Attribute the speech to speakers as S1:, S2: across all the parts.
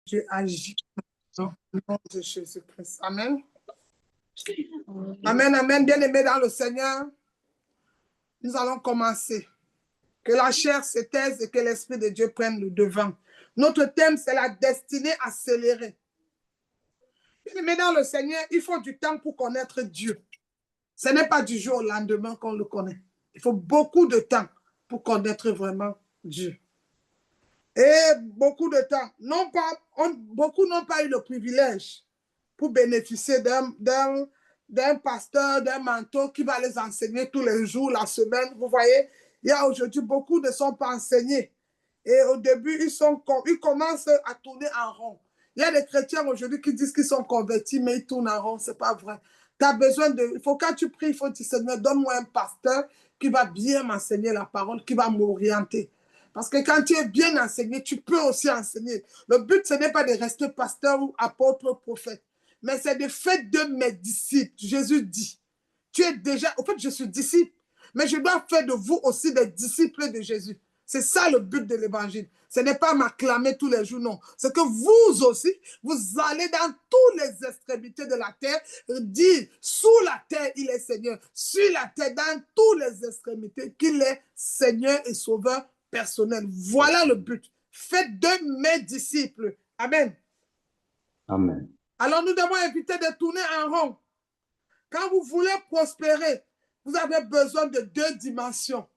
S1: Dieu agit au nom de Jésus-Christ. Amen. Amen, amen. Bien-aimés dans le Seigneur, nous allons commencer. Que la chair se taise et que l'Esprit de Dieu prenne le devant. Notre thème, c'est la destinée accélérée. Bien-aimés dans le Seigneur, il faut du temps pour connaître Dieu. Ce n'est pas du jour au lendemain qu'on le connaît. Il faut beaucoup de temps pour connaître vraiment Dieu. Et beaucoup de temps. Beaucoup n'ont pas eu le privilège pour bénéficier d'un pasteur, d'un mentor qui va les enseigner tous les jours, la semaine. Vous voyez, il y a aujourd'hui beaucoup ne sont pas enseignés. Et au début, ils commencent à tourner en rond. Il y a des chrétiens aujourd'hui qui disent qu'ils sont convertis, mais ils tournent en rond. Ce n'est pas vrai. Tu as besoin de... Il faut, quand tu pries, il faut dire, Seigneur, donne-moi un pasteur qui va bien m'enseigner la parole, qui va m'orienter. Parce que quand tu es bien enseigné, tu peux aussi enseigner. Le but, ce n'est pas de rester pasteur ou apôtre, prophète, mais c'est de faire de mes disciples. Jésus dit, tu es déjà... En fait, je suis disciple, mais je dois faire de vous aussi des disciples de Jésus. C'est ça le but de l'évangile. Ce n'est pas m'acclamer tous les jours, non. C'est que vous aussi, vous allez dans toutes les extrémités de la terre dire, sous la terre, il est Seigneur. Sur la terre, dans toutes les extrémités, qu'il est Seigneur et Sauveur personnel. Voilà le but. Faites de mes disciples. Amen.
S2: Amen.
S1: Alors nous devons éviter de tourner en rond. Quand vous voulez prospérer, vous avez besoin de 2 dimensions.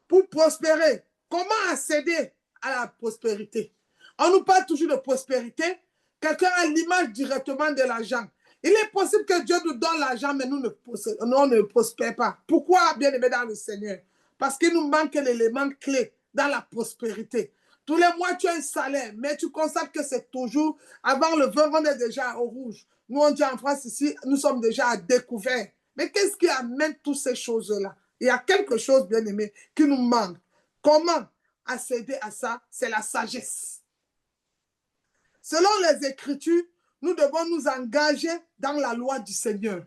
S1: Pour prospérer, comment accéder à la prospérité? On nous parle toujours de prospérité. Quelqu'un a l'image directement de l'argent. Il est possible que Dieu nous donne l'argent, mais nous ne prospérons pas. Pourquoi, bien-aimés dans le Seigneur? Parce qu'il nous manque l'élément clé dans la prospérité. Tous les mois, tu as un salaire, mais tu constates que c'est toujours, avant le 20, on est déjà au rouge. Nous, on dit en France ici, nous sommes déjà à découvert. Mais qu'est-ce qui amène toutes ces choses-là? Il y a quelque chose, bien aimé, qui nous manque. Comment accéder à ça? C'est la sagesse. Selon les Écritures, nous devons nous engager dans la loi du Seigneur.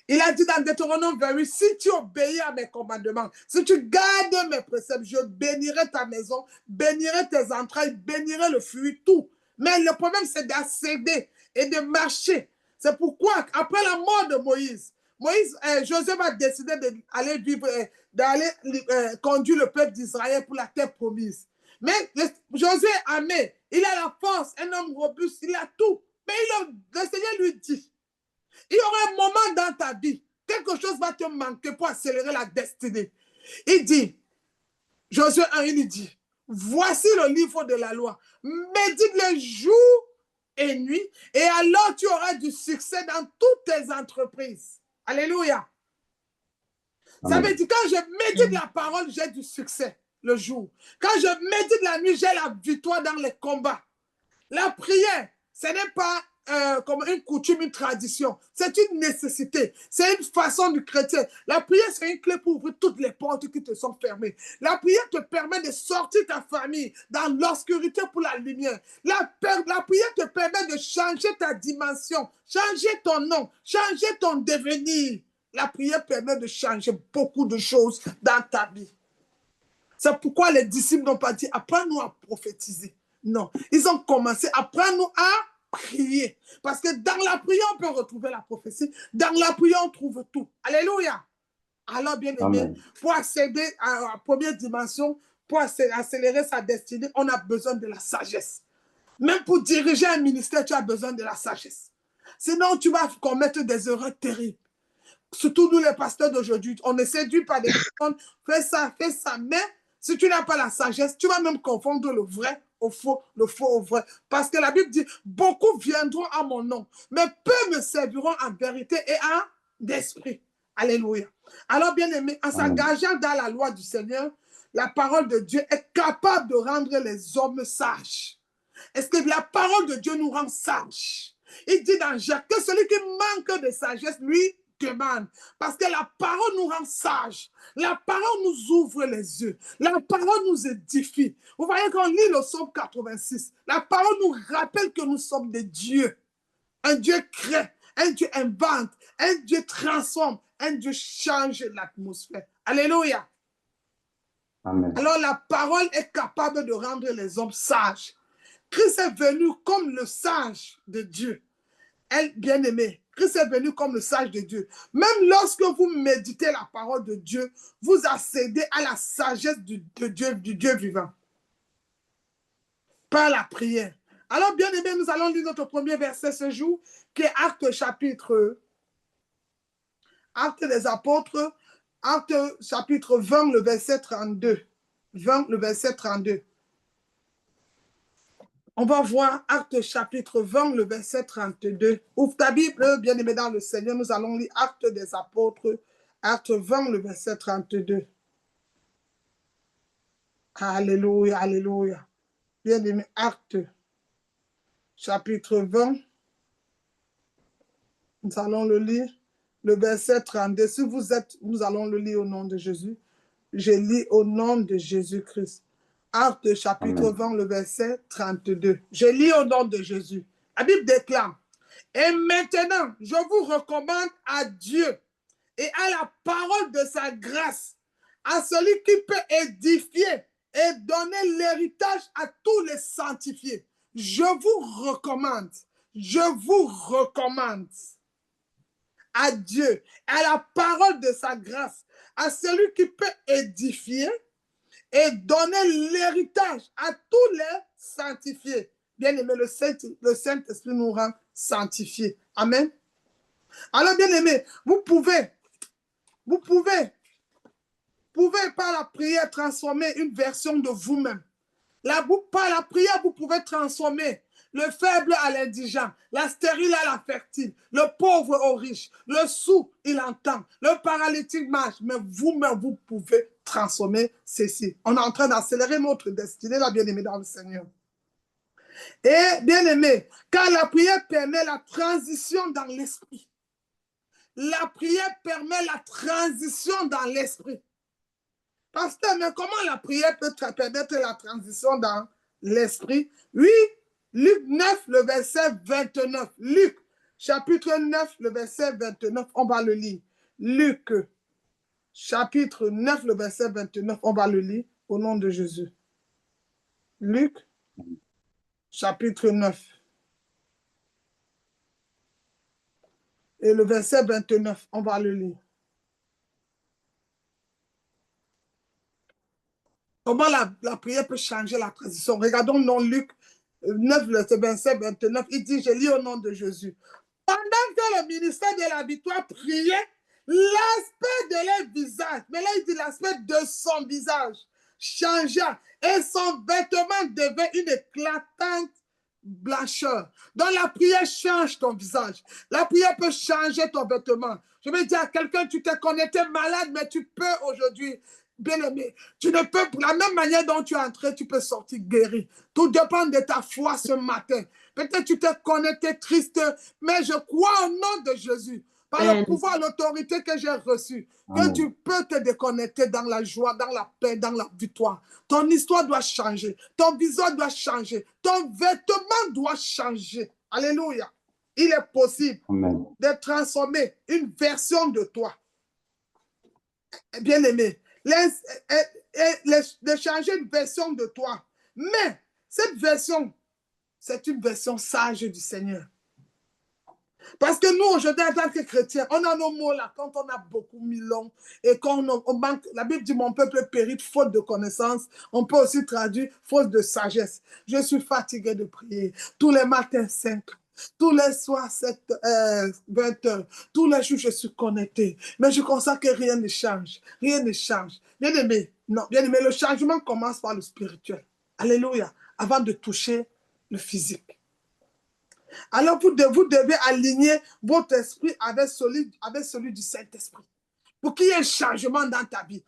S1: Il a dit dans Deutéronome 28, si tu obéis à mes commandements, si tu gardes mes préceptes, je bénirai ta maison, bénirai tes entrailles, bénirai le fruit, tout. Mais le problème, c'est d'accéder et de marcher. C'est pourquoi, après la mort de Moïse, Joseph a décidé d'aller vivre, d'aller conduire le peuple d'Israël pour la terre promise. Mais Josué est armé, il a la force, un homme robuste, il a tout. Mais le Seigneur lui dit, il y aura un moment dans ta vie, quelque chose va te manquer pour accélérer la destinée. Il dit, Josué 1, il lui dit, voici le livre de la loi, médite-le jour et nuit, et alors tu auras du succès dans toutes tes entreprises. Alléluia. Amen. Ça veut dire quand je médite la parole, j'ai du succès le jour. Quand je médite la nuit, j'ai la victoire dans les combats. La prière, ce n'est pas comme une coutume, une tradition. C'est une nécessité. C'est une façon du chrétien. La prière, c'est une clé pour ouvrir toutes les portes qui te sont fermées. La prière te permet de sortir ta famille dans l'obscurité pour la lumière. La prière te permet de changer ta dimension, changer ton nom, changer ton devenir. La prière permet de changer beaucoup de choses dans ta vie. C'est pourquoi les disciples n'ont pas dit, apprends-nous à prophétiser. Non, ils ont commencé, apprends-nous à prier. Parce que dans la prière, on peut retrouver la prophétie. Dans la prière, on trouve tout. Alléluia. Alors, bien aimé, pour accéder à la première dimension, pour accélérer sa destinée, on a besoin de la sagesse. Même pour diriger un ministère, tu as besoin de la sagesse. Sinon, tu vas commettre des erreurs terribles. Surtout nous, les pasteurs d'aujourd'hui, on est séduit par des personnes, fais ça, mais si tu n'as pas la sagesse, tu vas même confondre le vrai au faux, le faux au vrai. Parce que la Bible dit, beaucoup viendront à mon nom, mais peu me serviront en vérité et en esprit. Alléluia. Alors, bien aimé, en s'engageant dans la loi du Seigneur, la parole de Dieu est capable de rendre les hommes sages. Est-ce que la parole de Dieu nous rend sages? Il dit dans Jacques que celui qui manque de sagesse, lui, demande. Parce que la parole nous rend sages. La parole nous ouvre les yeux. La parole nous édifie. Vous voyez quand on lit le psaume 86, la parole nous rappelle que nous sommes des dieux. Un Dieu crée, un Dieu invente, un Dieu transforme, un Dieu change l'atmosphère. Alléluia. Amen. Alors la parole est capable de rendre les hommes sages. Christ est venu comme le sage de Dieu. Elle, bien-aimée, Christ est venu comme le sage de Dieu. Même lorsque vous méditez la parole de Dieu, vous accédez à la sagesse du Dieu vivant. Par la prière. Alors, bien-aimés, nous allons lire notre premier verset ce jour, qui est Actes des Apôtres, Actes chapitre 20, le verset 32. 20, le verset 32. On va voir Actes chapitre 20, le verset 32. Ouvre ta Bible, bien-aimé dans le Seigneur. Nous allons lire Actes des Apôtres, Actes 20, le verset 32. Alléluia, alléluia. Bien-aimé, Actes chapitre 20. Nous allons le lire, le verset 32. Si vous êtes, nous allons le lire au nom de Jésus. Je lis au nom de Jésus-Christ. Actes chapitre
S2: Amen.
S1: 20, le verset 32. Je lis au nom de Jésus. La Bible déclare, « Et maintenant, je vous recommande à Dieu et à la parole de sa grâce, à celui qui peut édifier et donner l'héritage à tous les sanctifiés. Je vous recommande à Dieu, à la parole de sa grâce, à celui qui peut édifier et donner l'héritage à tous les sanctifiés. Bien-aimé, le Saint-Esprit nous rend sanctifiés. Amen. Alors, bien-aimé, vous pouvez par la prière transformer une version de vous-même. Par la prière, vous pouvez transformer le faible à l'indigent, la stérile à la fertile, le pauvre au riche, le sourd, il entend, le paralytique marche, mais vous-même, vous pouvez transformer ceci. On est en train d'accélérer notre destinée, la bien-aimée dans le Seigneur. Et bien-aimé, car la prière permet la transition dans l'esprit. La prière permet la transition dans l'esprit. Pasteur, mais comment la prière peut permettre la transition dans l'esprit? Oui, Luc 9, le verset 29. Luc, chapitre 9, le verset 29, on va le lire. Luc, chapitre 9, le verset 29, on va le lire au nom de Jésus. Luc, chapitre 9. Et le verset 29, on va le lire. Comment la prière peut changer la transition? Regardons dans Luc 9, verset 29, il dit, je lis au nom de Jésus. Pendant que le ministère de la victoire priait, l'aspect de leur visage, mais là il dit l'aspect de son visage changea et son vêtement devint une éclatante blancheur. Donc la prière change ton visage. La prière peut changer ton vêtement. Je vais dire à quelqu'un, tu t'es connecté malade, mais tu peux aujourd'hui, bien-aimé, tu ne peux, de la même manière dont tu es entré, tu peux sortir guéri. Tout dépend de ta foi ce matin. Peut-être tu t'es connecté triste, mais je crois au nom de Jésus, par le pouvoir, l'autorité que j'ai reçue, que tu peux te déconnecter dans la joie, dans la paix, dans la victoire. Ton histoire doit changer, ton visage doit changer, ton vêtement doit changer. Alléluia. Il est possible
S2: Amen.
S1: de transformer une version de toi. Bien-aimé, de changer une version de toi. Mais cette version, c'est une version sage du Seigneur. Parce que nous, aujourd'hui, en tant que chrétiens, on a nos mots là, quand on a beaucoup mis long et quand on manque, la Bible dit, mon peuple périt faute de connaissance. On peut aussi traduire faute de sagesse. Je suis fatigué de prier. Tous les matins, 5 tous les soirs, 20 heures. Tous les jours, je suis connecté. Mais je constate que rien ne change. Rien ne change. Bien aimé, non, bien aimé, le changement commence par le spirituel. Alléluia. Avant de toucher le physique. Alors, vous devez aligner votre esprit avec celui du Saint-Esprit. Pour qu'il y ait un changement dans ta vie.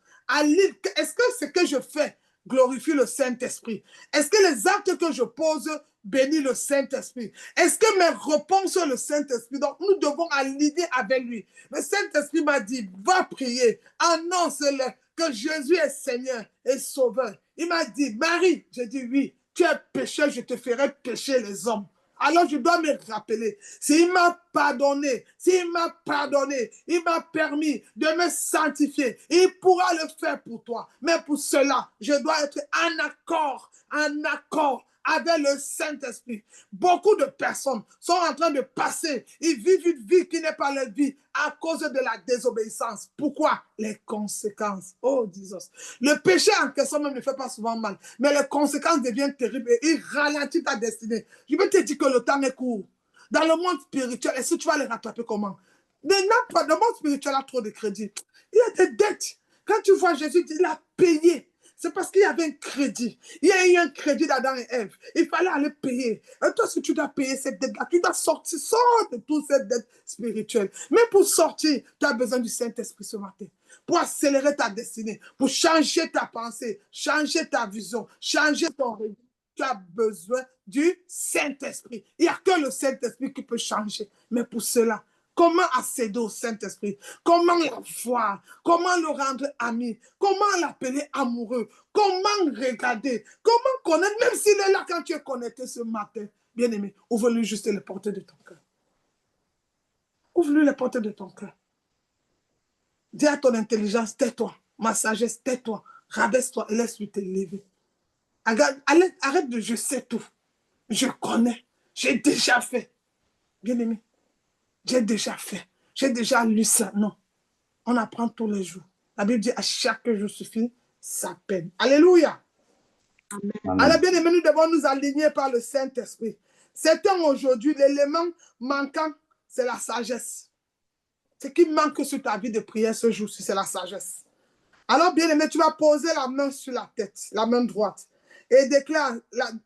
S1: Est-ce que ce que je fais glorifie le Saint-Esprit? Est-ce que les actes que je pose bénissent le Saint-Esprit? Est-ce que mes réponses sont le Saint-Esprit? Donc, nous devons aligner avec lui. Le Saint-Esprit m'a dit, va prier, annonce-le que Jésus est Seigneur et Sauveur. Il m'a dit, Marie, j'ai dit oui, tu es pécheur, je te ferai pécher les hommes. Alors je dois me rappeler, s'il m'a pardonné, il m'a permis de me sanctifier, il pourra le faire pour toi. Mais pour cela, je dois être en accord avec le Saint-Esprit. Beaucoup de personnes sont en train de passer. Ils vivent une vie qui n'est pas leur vie à cause de la désobéissance. Pourquoi? Les conséquences. Oh, Jesus. Le péché en question même ne fait pas souvent mal, mais les conséquences deviennent terribles et il ralentit ta destinée. Je veux te dire que le temps est court. Dans le monde spirituel, est-ce que tu vas les rattraper comment? Le monde spirituel a trop de crédit. Il y a des dettes. Quand tu vois Jésus, il a payé. C'est parce qu'il y avait un crédit. Il y a eu un crédit d'Adam et Ève. Il fallait aller payer. Et toi, si tu dois payer cette dette-là, tu dois sortir de toute cette dette spirituelle. Mais pour sortir, tu as besoin du Saint-Esprit ce matin. Pour accélérer ta destinée, pour changer ta pensée, changer ta vision, changer ton regard. Tu as besoin du Saint-Esprit. Il n'y a que le Saint-Esprit qui peut changer. Mais pour cela, comment accéder au Saint-Esprit? Comment la voir? Comment le rendre ami? Comment l'appeler amoureux? Comment regarder? Comment connaître? Même s'il est là quand tu es connecté ce matin. Bien-aimé, ouvre-lui juste les portes de ton cœur. Ouvre-lui les portes de ton cœur. Dis à ton intelligence, tais-toi. Ma sagesse, tais-toi. Rabaisse-toi et laisse-lui te lever. Arrête de je sais tout. Je connais. J'ai déjà fait. Bien-aimé, j'ai déjà fait. J'ai déjà lu ça. Non. On apprend tous les jours. La Bible dit à chaque jour suffit sa peine. Alléluia.
S2: Amen.
S1: Alors, bien aimé, nous devons nous aligner par le Saint-Esprit. Certains aujourd'hui, l'élément manquant, c'est la sagesse. Ce qui manque sur ta vie de prière ce jour-ci, c'est la sagesse. Alors, bien aimé, tu vas poser la main sur la tête, la main droite, et déclare,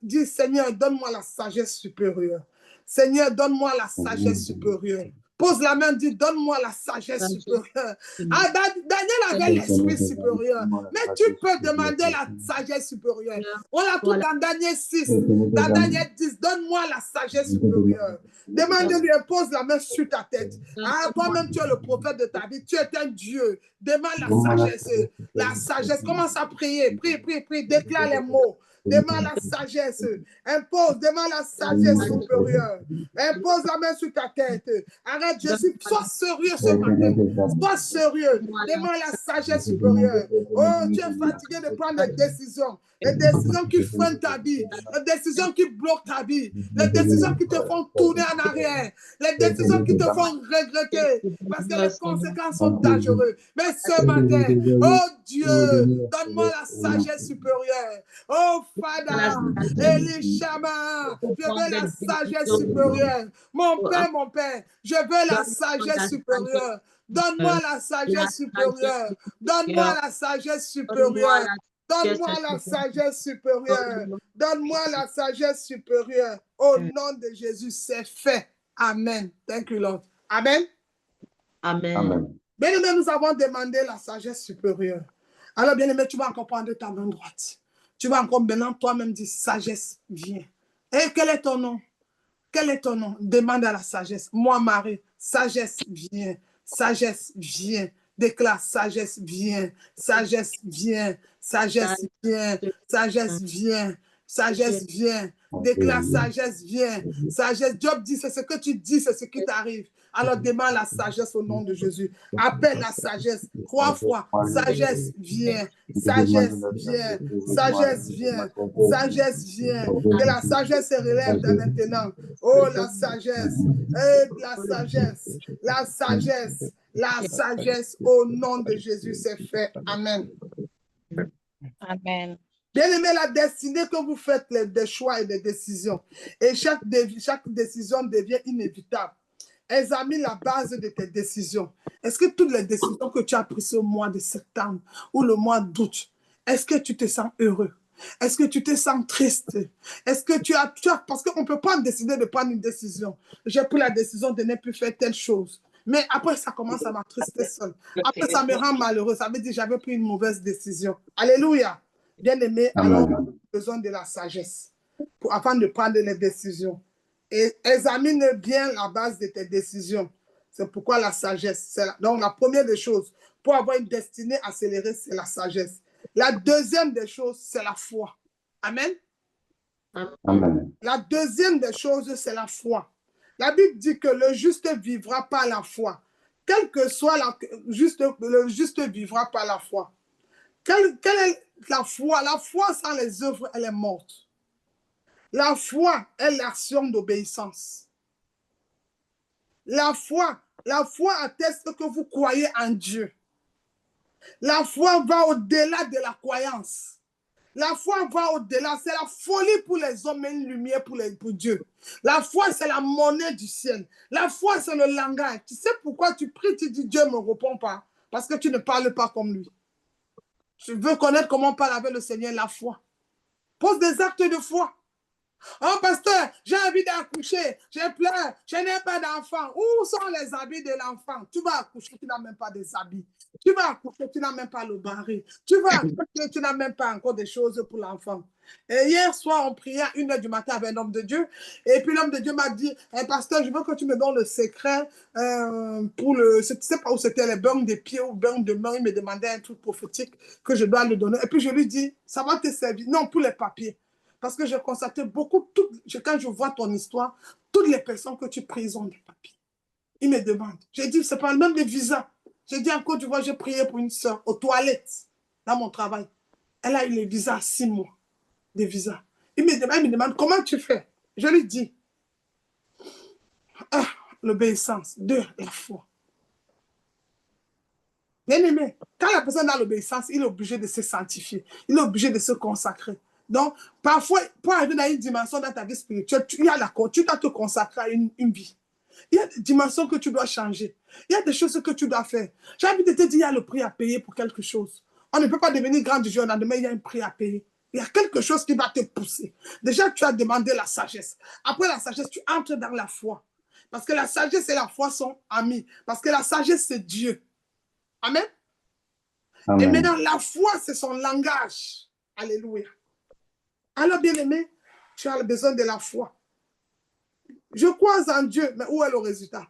S1: dis, Seigneur, donne-moi la sagesse supérieure. Seigneur, donne-moi la sagesse supérieure. Pose la main, dis, donne-moi la sagesse supérieure. Ah, Daniel avait l'esprit supérieur, mais tu peux demander la sagesse supérieure. On l'a tout dans Daniel 6, dans Daniel 10, donne-moi la sagesse supérieure. Demande-lui, pose la main sur ta tête. Ah, toi-même, tu es le prophète de ta vie, tu es un Dieu. Demande la sagesse. La sagesse. Commence à prier. Prie, prie, prie. Déclare les mots. Demande la sagesse. Impose. Demande la sagesse supérieure. Impose la main sur ta tête. Arrête, je suis. Sois sérieux ce matin. Sois sérieux. Demande la sagesse supérieure. Oh, tu es fatigué de prendre des décisions. Les décisions qui freinent ta vie. Les décisions qui bloquent ta vie. Les décisions qui te font tourner en arrière. Les décisions qui te font regretter. Parce que les conséquences sont dangereuses. Mais ce matin, oh Dieu, donne-moi la sagesse supérieure. Oh Fada, Elishama, je veux la sagesse supérieure. Mon Père, je veux la sagesse supérieure. Donne-moi la sagesse supérieure. Donne-moi la sagesse supérieure. Donne-moi la sagesse supérieure. Donne-moi la sagesse supérieure. Au nom de Jésus, c'est fait. Amen. Thank you, Lord. Amen.
S2: Amen.
S1: Bien-aimé, nous avons demandé la sagesse supérieure. Alors, bien-aimé, tu vas encore prendre ta main droite. Tu vas encore maintenant toi-même dire sagesse, viens. Et quel est ton nom? Quel est ton nom? Demande à la sagesse. Moi, Marie, sagesse, viens. Sagesse, viens. Déclare sagesse, viens. Sagesse, viens. Sagesse, viens. Sagesse, viens. Sagesse, viens. Déclare sagesse, viens. Sagesse, Job dit, c'est ce que tu dis, c'est ce qui t'arrive. Alors demande la sagesse au nom de Jésus. Appelle la sagesse. 3 fois. Sagesse, viens. Sagesse, viens. Sagesse, viens. Sagesse, viens. Que la sagesse se relève maintenant. Oh, la sagesse. La sagesse. La sagesse. La sagesse au nom de Jésus, c'est fait. Amen.
S3: Amen.
S1: Bien-aimé, la destinée que vous faites, des choix et des décisions, et chaque décision devient inévitable. Examine la base de tes décisions. Est-ce que toutes les décisions que tu as prises au mois de septembre ou le mois d'août, est-ce que tu te sens heureux? Est-ce que tu te sens triste? Est-ce que tu as parce qu'on ne peut pas décider de prendre une décision. J'ai pris la décision de ne plus faire telle chose. Mais après, ça commence à m'attrister seul. Après, ça me rend malheureux. Ça veut dire que j'avais pris une mauvaise décision. Alléluia. Bien-aimé, alors on a besoin de la sagesse afin de prendre les décisions. Et examine bien la base de tes décisions. C'est pourquoi la sagesse. Donc, la première des choses, pour avoir une destinée accélérée, c'est la sagesse. La deuxième des choses, c'est la foi. Amen.
S2: Amen.
S1: La deuxième des choses, c'est la foi. La Bible dit que le juste vivra par la foi. Quel que soit le juste vivra par la foi. Quelle est la foi? La foi sans les œuvres, elle est morte. La foi est l'action d'obéissance. La foi atteste que vous croyez en Dieu. La foi va au-delà de la croyance. La foi va au-delà. C'est la folie pour les hommes et une lumière pour Dieu. La foi, c'est la monnaie du ciel. La foi, c'est le langage. Tu sais pourquoi tu pries, tu dis Dieu ne me répond pas? Parce que tu ne parles pas comme lui. Tu veux connaître comment on parle avec le Seigneur, la foi. Pose des actes de foi. Oh, pasteur, j'ai envie d'accoucher, j'ai pleuré, je n'ai pas d'enfant. Où sont les habits de l'enfant? Tu vas accoucher, tu n'as même pas des habits. Tu vas accoucher, tu n'as même pas le baril. Tu vas accoucher, tu n'as même pas encore des choses pour l'enfant. Et hier soir, on priait à 1h du matin avec un homme de Dieu. Et puis l'homme de Dieu m'a dit, pasteur, je veux que tu me donnes le secret pour le... Je ne sais pas où c'était, les burns des pieds ou burns de main. Il me demandait un truc prophétique que je dois lui donner. Et puis je lui dis, ça va te servir. Non, pour les papiers. Parce que j'ai constaté beaucoup, quand je vois ton histoire, toutes les personnes que tu pries ont des papiers. Ils me demandent. J'ai dit, c'est pas même des visas. J'ai dit, en Côte d'Ivoire, j'ai prié pour une soeur aux toilettes, dans mon travail. Elle a eu les visas 6 mois, des visas. Il me demande, comment tu fais? Je lui dis, 1, l'obéissance. 2, la foi. Bien aimé, quand la personne a l'obéissance, il est obligé de se sanctifier. Il est obligé de se consacrer. Donc, parfois, pour arriver dans une dimension dans ta vie spirituelle, tu dois te consacrer à une vie. Il y a des dimensions que tu dois changer. Il y a des choses que tu dois faire. J'ai envie de te dire, il y a le prix à payer pour quelque chose. On ne peut pas devenir grand du jour au lendemain, il y a un prix à payer. Il y a quelque chose qui va te pousser. Déjà, tu as demandé la sagesse. Après la sagesse, tu entres dans la foi. Parce que la sagesse et la foi sont amis. Parce que la sagesse, c'est Dieu. Amen. Amen. Et maintenant, la foi, c'est son langage. Alléluia. Alors, bien-aimé, tu as besoin de la foi. Je crois en Dieu, mais où est le résultat?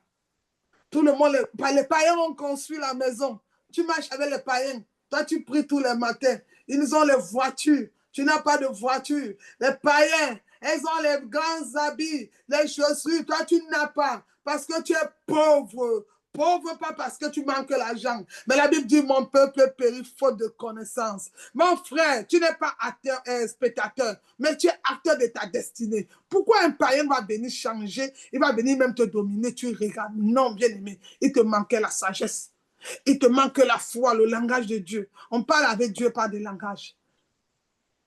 S1: Tout le monde, les païens ont construit la maison. Tu marches avec les païens. Toi, tu pries tous les matins. Ils ont les voitures. Tu n'as pas de voiture. Les païens, elles ont les grands habits, les chaussures. Toi, tu n'as pas parce que tu es pauvre. Pauvre pas parce que tu manques l'argent. Mais la Bible dit, mon peuple périt faute de connaissance. Mon frère, tu n'es pas acteur, spectateur, mais tu es acteur de ta destinée. Pourquoi un païen va venir changer? Il va venir même te dominer. Tu regardes. Non, bien aimé, il te manquait la sagesse. Il te manque la foi, le langage de Dieu. On parle avec Dieu par des langages.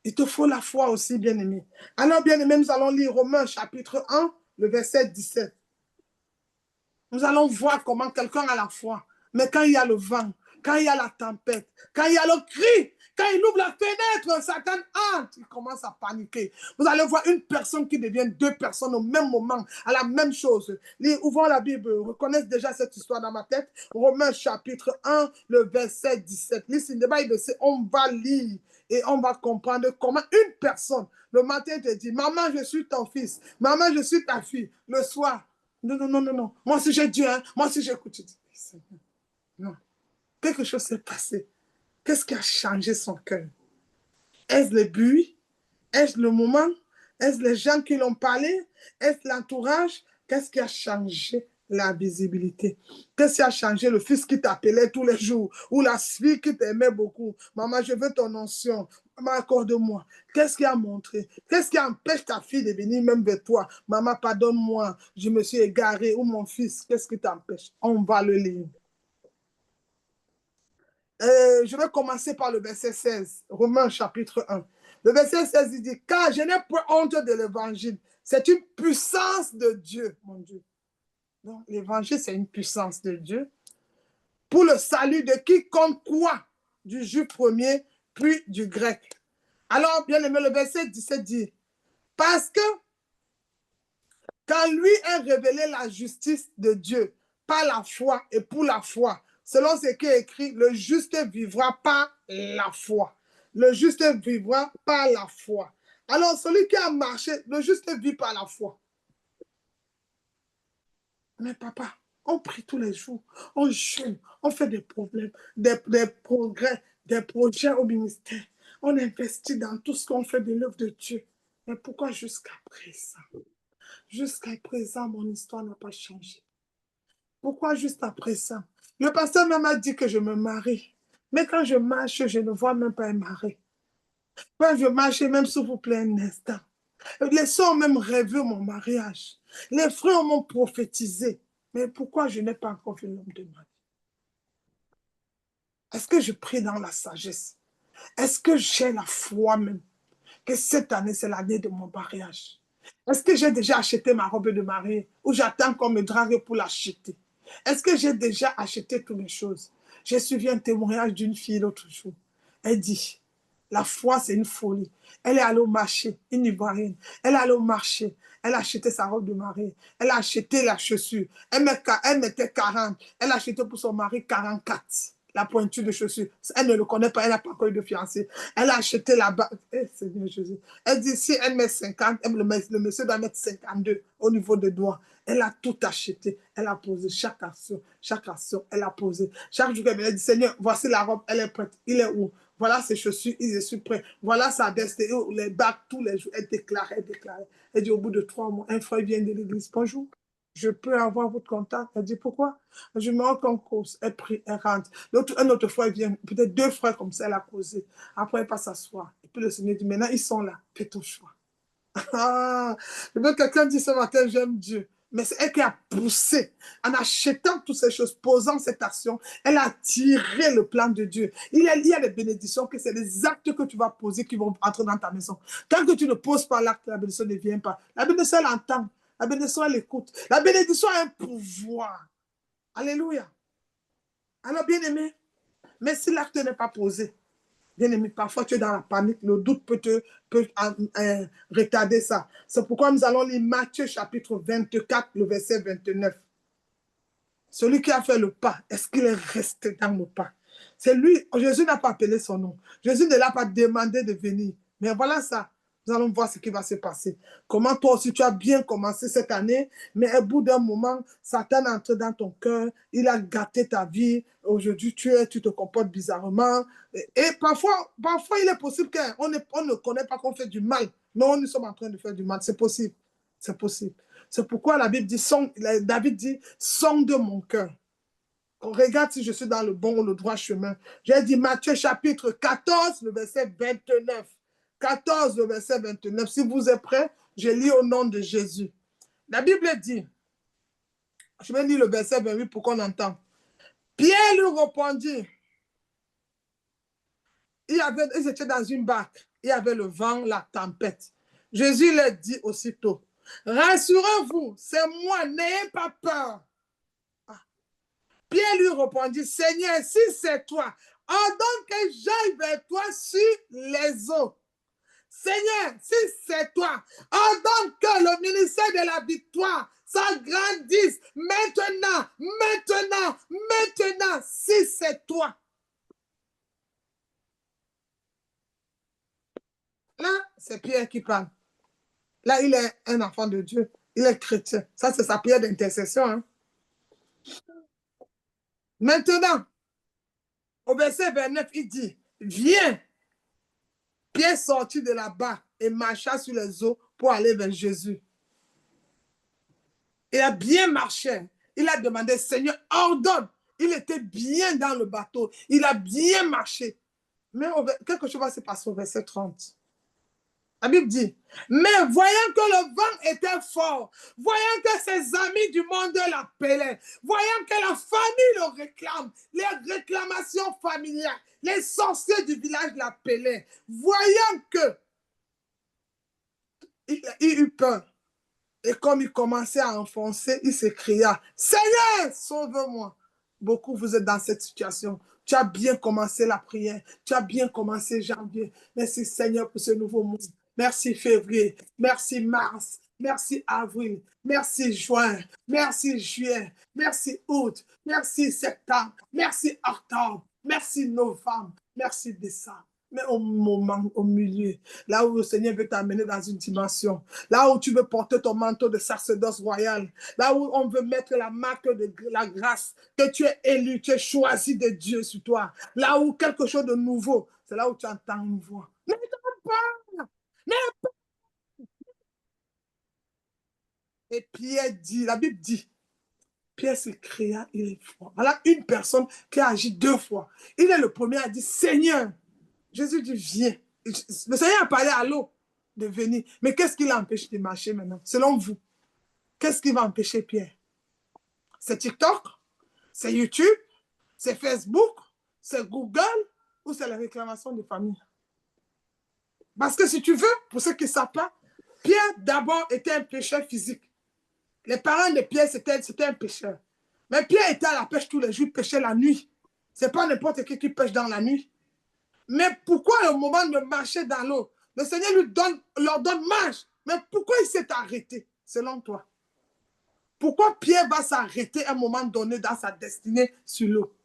S1: Il te faut la foi aussi, bien aimé. Alors, bien aimé, nous allons lire Romains chapitre 1, le verset 17. Nous allons voir comment quelqu'un a la foi. Mais quand il y a le vent, quand il y a la tempête, quand il y a le cri, quand il ouvre la fenêtre, Satan entre, il commence à paniquer. Vous allez voir une personne qui devient 2 personnes au même moment, à la même chose. Ouvrons la Bible, reconnaissez déjà cette histoire dans ma tête. Romains chapitre 1, le verset 17. Listen, the Bible, on va lire et on va comprendre comment une personne, le matin, te dit, maman, je suis ton fils, maman, je suis ta fille. Le soir, non. Moi aussi j'ai Dieu, hein? Moi aussi j'écoute. Non. Quelque chose s'est passé. Qu'est-ce qui a changé son cœur? Est-ce le bruit? Est-ce le moment? Est-ce les gens qui l'ont parlé? Est-ce l'entourage? Qu'est-ce qui a changé la visibilité? Qu'est-ce qui a changé le fils qui t'appelait tous les jours? Ou la fille qui t'aimait beaucoup? Maman, je veux ton onction. Maman, accorde-moi. Qu'est-ce qui a montré? Qu'est-ce qui empêche ta fille de venir même vers toi? Maman, pardonne-moi. Je me suis égaré. Ou mon fils, qu'est-ce qui t'empêche? On va le lire. Je vais commencer par le verset 16, Romains chapitre 1. Le verset 16, il dit, car je n'ai pas honte de l'évangile. C'est une puissance de Dieu, mon Dieu. Donc, l'évangile, c'est une puissance de Dieu pour le salut de quiconque croit, du juif premier, puis du grec. Alors, bien aimé, le verset 17 dit, parce que quand lui est révélé la justice de Dieu par la foi et pour la foi, selon ce qui est écrit, le juste vivra par la foi. Le juste vivra par la foi. Alors, celui qui a marché, le juste vit par la foi. Mais papa, on prie tous les jours, on jeûne, on fait des problèmes, des progrès, des projets au ministère. On investit dans tout ce qu'on fait de l'œuvre de Dieu. Mais pourquoi jusqu'à présent? Jusqu'à présent, mon histoire n'a pas changé. Pourquoi juste après ça? Le pasteur même a dit que je me marie. Mais quand je marche, je ne vois même pas un mari. Quand je marche, même s'il vous plaît un instant. Les soeurs ont même rêvé mon mariage. Les frères m'ont prophétisé. Mais pourquoi je n'ai pas encore vu l'homme de ma vie? Est-ce que je prie dans la sagesse? Est-ce que j'ai la foi même que cette année, c'est l'année de mon mariage? Est-ce que j'ai déjà acheté ma robe de mariée ou j'attends qu'on me drague pour l'acheter? Est-ce que j'ai déjà acheté toutes les choses? J'ai suivi un témoignage d'une fille l'autre jour. Elle dit, la foi, c'est une folie. Elle est allée au marché, une Ivoirienne. Elle est allée au marché. Elle a acheté sa robe de mariée. Elle a acheté la chaussure. Elle mettait 40. Elle a acheté pour son mari 44. La pointure de chaussure. Elle ne le connaît pas. Elle n'a pas encore eu de fiancé. Elle a acheté la bague. Eh, Seigneur Jésus. Elle dit, si elle met 50, le monsieur doit mettre 52 au niveau des doigts. Elle a tout acheté. Elle a posé chaque action, elle a posé. Chaque jour, elle a dit, Seigneur, voici la robe, elle est prête. Il est où? Voilà ses chaussures, il est prêt. Voilà sa veste, les bagues, tous les jours. Elle déclare. Elle dit, au bout de 3 mois, un frère vient de l'église. Bonjour, je peux avoir votre contact? Elle dit, pourquoi? Je me rends compte qu'elle prie, elle rentre. Un autre frère vient, peut-être 2 frères comme ça, elle a causé. Après, elle passe s'asseoir. Et puis le Seigneur dit, maintenant, ils sont là, fais ton choix. Ah, je veux que quelqu'un dise ce matin, j'aime Dieu. Mais c'est elle qui a poussé, en achetant toutes ces choses, posant cette action, elle a tiré le plan de Dieu. Il y a des bénédictions que c'est les actes que tu vas poser qui vont entrer dans ta maison. Tant que tu ne poses pas l'acte, la bénédiction ne vient pas. La bénédiction, elle entend. La bénédiction, elle écoute. La bénédiction a un pouvoir. Alléluia. Alors, bien aimé, mais si l'acte n'est pas posé, bien-aimé, parfois tu es dans la panique, le doute peut retarder ça. C'est pourquoi nous allons lire Matthieu chapitre 24, le verset 29. Celui qui a fait le pas, est-ce qu'il est resté dans le pas? C'est lui, Jésus n'a pas appelé son nom. Jésus ne l'a pas demandé de venir. Mais voilà ça. Nous allons voir ce qui va se passer. Comment toi aussi tu as bien commencé cette année, mais au bout d'un moment, Satan est entré dans ton cœur, il a gâté ta vie. Aujourd'hui, tu te comportes bizarrement. Et parfois, il est possible qu'on ne connaît pas qu'on fait du mal, mais nous sommes en train de faire du mal. C'est possible. C'est possible. C'est pourquoi la Bible dit, David dit, sonde mon cœur. Regarde si je suis dans le bon ou le droit chemin. J'ai dit Matthieu chapitre 14, le verset 29. 14, le verset 29. Si vous êtes prêts, je lis au nom de Jésus. La Bible dit, je vais lire le verset 28 pour qu'on entende. Pierre lui répondit, ils étaient dans une barque, il y avait le vent, la tempête. Jésus leur dit aussitôt, rassurez-vous, c'est moi, n'ayez pas peur. Pierre lui répondit, Seigneur, si c'est toi, ordonne que j'aille vers toi sur les eaux. Seigneur, si c'est toi, ordonne que le ministère de la victoire s'agrandisse maintenant, si c'est toi. Là, c'est Pierre qui parle. Là, il est un enfant de Dieu. Il est chrétien. Ça, c'est sa prière d'intercession. Hein? Maintenant, au verset 29, il dit, viens. Pierre sortit de là-bas et marcha sur les eaux pour aller vers Jésus. Il a bien marché. Il a demandé, Seigneur, ordonne. Il était bien dans le bateau. Il a bien marché. Mais quelque chose va se passer au verset 30. La Bible dit, mais voyant que le vent était fort, voyant que ses amis du monde l'appelaient, voyant que la famille le réclame, les réclamations familiales, les sorciers du village l'appelaient, voyant que il eut peur. Et comme il commençait à enfoncer, il s'écria, Seigneur, sauve-moi. Beaucoup, vous êtes dans cette situation. Tu as bien commencé la prière. Tu as bien commencé janvier. Merci Seigneur pour ce nouveau mois. Merci février. Merci mars. Merci avril. Merci juin. Merci juillet. Merci août. Merci septembre. Merci octobre. Merci novembre. Merci décembre. Mais au moment, au milieu, là où le Seigneur veut t'amener dans une dimension, là où tu veux porter ton manteau de sacerdoce royal, là où on veut mettre la marque de la grâce, que tu es élu, tu es choisi de Dieu sur toi, là où quelque chose de nouveau, c'est là où tu entends une voix. N'aie pas, n'aie pas. Et Pierre dit, la Bible dit, Pierre s'écria, il est fort. Voilà une personne qui a agi 2 fois. Il est le premier à dire, Seigneur, Jésus dit, viens. Le Seigneur a parlé à l'eau. de venir. Mais qu'est-ce qui l'empêche de marcher maintenant? Selon vous, qu'est-ce qui va empêcher Pierre? C'est TikTok? C'est YouTube? C'est Facebook? C'est Google? Ou c'est la réclamation de famille? Parce que si tu veux, pour ceux qui ne savent pas, Pierre d'abord était un pêcheur physique. Les parents de Pierre, c'était un pêcheur. Mais Pierre était à la pêche tous les jours, pêchait la nuit. Ce n'est pas n'importe qui pêche dans la nuit. Mais pourquoi au moment de marcher dans l'eau, le Seigneur leur donne marche? Mais pourquoi il s'est arrêté, selon toi? Pourquoi Pierre va s'arrêter à un moment donné dans sa destinée sur l'eau?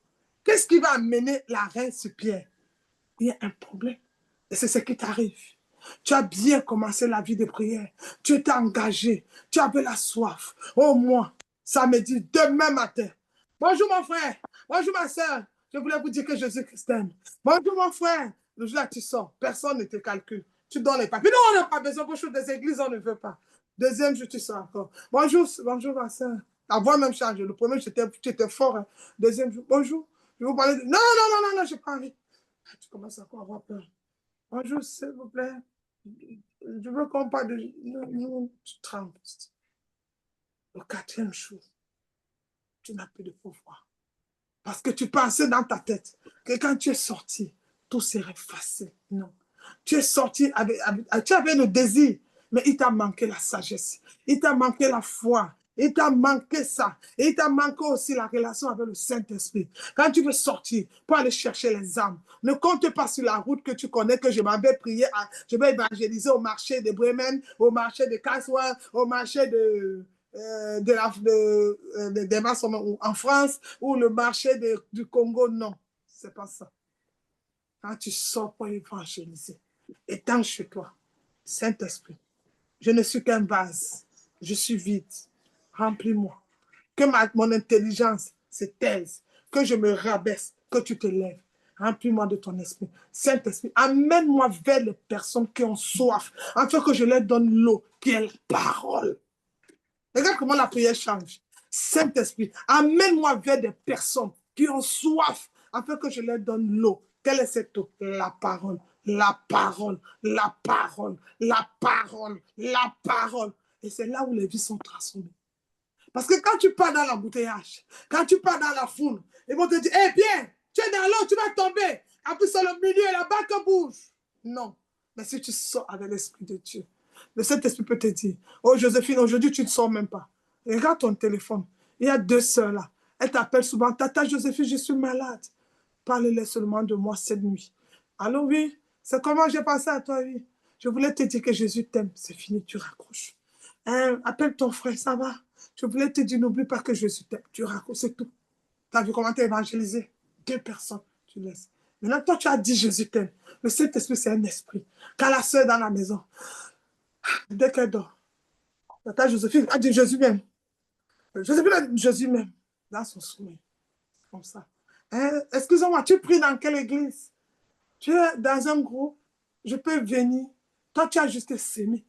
S1: Qu'est-ce qui va amener l'arrêt sur Pierre? Il y a un problème. Et c'est ce qui t'arrive. Tu as bien commencé la vie de prière. Tu étais engagé. Tu avais la soif. Oh, moi, ça me dit demain matin. Bonjour mon frère. Bonjour ma soeur. Je voulais vous dire que Jésus-Christ t'aime. Bonjour mon frère. Le jour là, tu sors. Personne ne te calcule. Tu donnes les papiers. Non, on n'a pas besoin. Bonjour des églises, on ne veut pas. Deuxième jour, tu sors encore. Bonjour, bonjour ma soeur. La voix même change. Le premier, tu étais fort. Hein. Deuxième jour, bonjour. Je vous parler de... Non, non, non, non, j'ai pas envie. Tu commences à avoir peur. Bonjour, s'il vous plaît. Je veux qu'on parle de... Non, tu trembles. Le quatrième jour, tu n'as plus de pouvoir. Parce que tu pensais dans ta tête que quand tu es sorti, tout serait facile. Non. Tu es sorti tu avais le désir, mais il t'a manqué la sagesse. Il t'a manqué la foi. Il t'a manqué ça. Et il t'a manqué aussi la relation avec le Saint-Esprit. Quand tu veux sortir pour aller chercher les âmes, ne compte pas sur la route que tu connais, que je m'avais prié, je vais évangéliser au marché de Bremen, au marché de Cassois, au marché en France, ou le marché du Congo. Non, c'est pas ça. Quand tu sors pour évangéliser, étends chez toi, Saint-Esprit, je ne suis qu'un vase, je suis vide, remplis-moi. Que mon intelligence se taise, que je me rabaisse, que tu te lèves. Remplis-moi de ton esprit. Saint-Esprit, amène-moi vers les personnes qui ont soif, afin que je leur donne l'eau, qui est la parole. Regarde comment la prière change. Saint-Esprit, amène-moi vers des personnes qui ont soif, afin que je leur donne l'eau. Quelle est cette eau? La parole, la parole, la parole, la parole, la parole. Et c'est là où les vies sont transformées. Parce que quand tu pars dans l'embouteillage, quand tu pars dans la foule, ils vont te dire, eh bien, tu es dans l'eau, tu vas tomber. En plus, c'est le milieu et la barque bouge. Non. Mais si tu sors avec l'Esprit de Dieu, le Saint-Esprit peut te dire, oh Joséphine, aujourd'hui, tu ne sors même pas. Regarde ton téléphone. Il y a 2 sœurs là. Elles t'appellent souvent, Tata Joséphine, je suis malade. Parle-les seulement de moi cette nuit. Allô, oui, c'est comment j'ai pensé à toi, oui. Je voulais te dire que Jésus t'aime. C'est fini, tu raccroches. Appelle ton frère, ça va. Je voulais te dire, n'oublie pas que Jésus t'aime. Tu raccroches, c'est tout. Tu as vu comment tu as évangélisé? 2 personnes, tu laisses. Maintenant, toi, tu as dit Jésus t'aime. Le Saint-Esprit, c'est un esprit. Quand la sœur est dans la maison, dès qu'elle dort, tata Joséphine a dit Jésus même. Joséphine a dit Jésus même. Dans son sommeil. Comme ça. Excuse-moi, tu pries dans quelle église? Tu es dans un groupe, je peux venir. Toi, tu as juste s'aimé.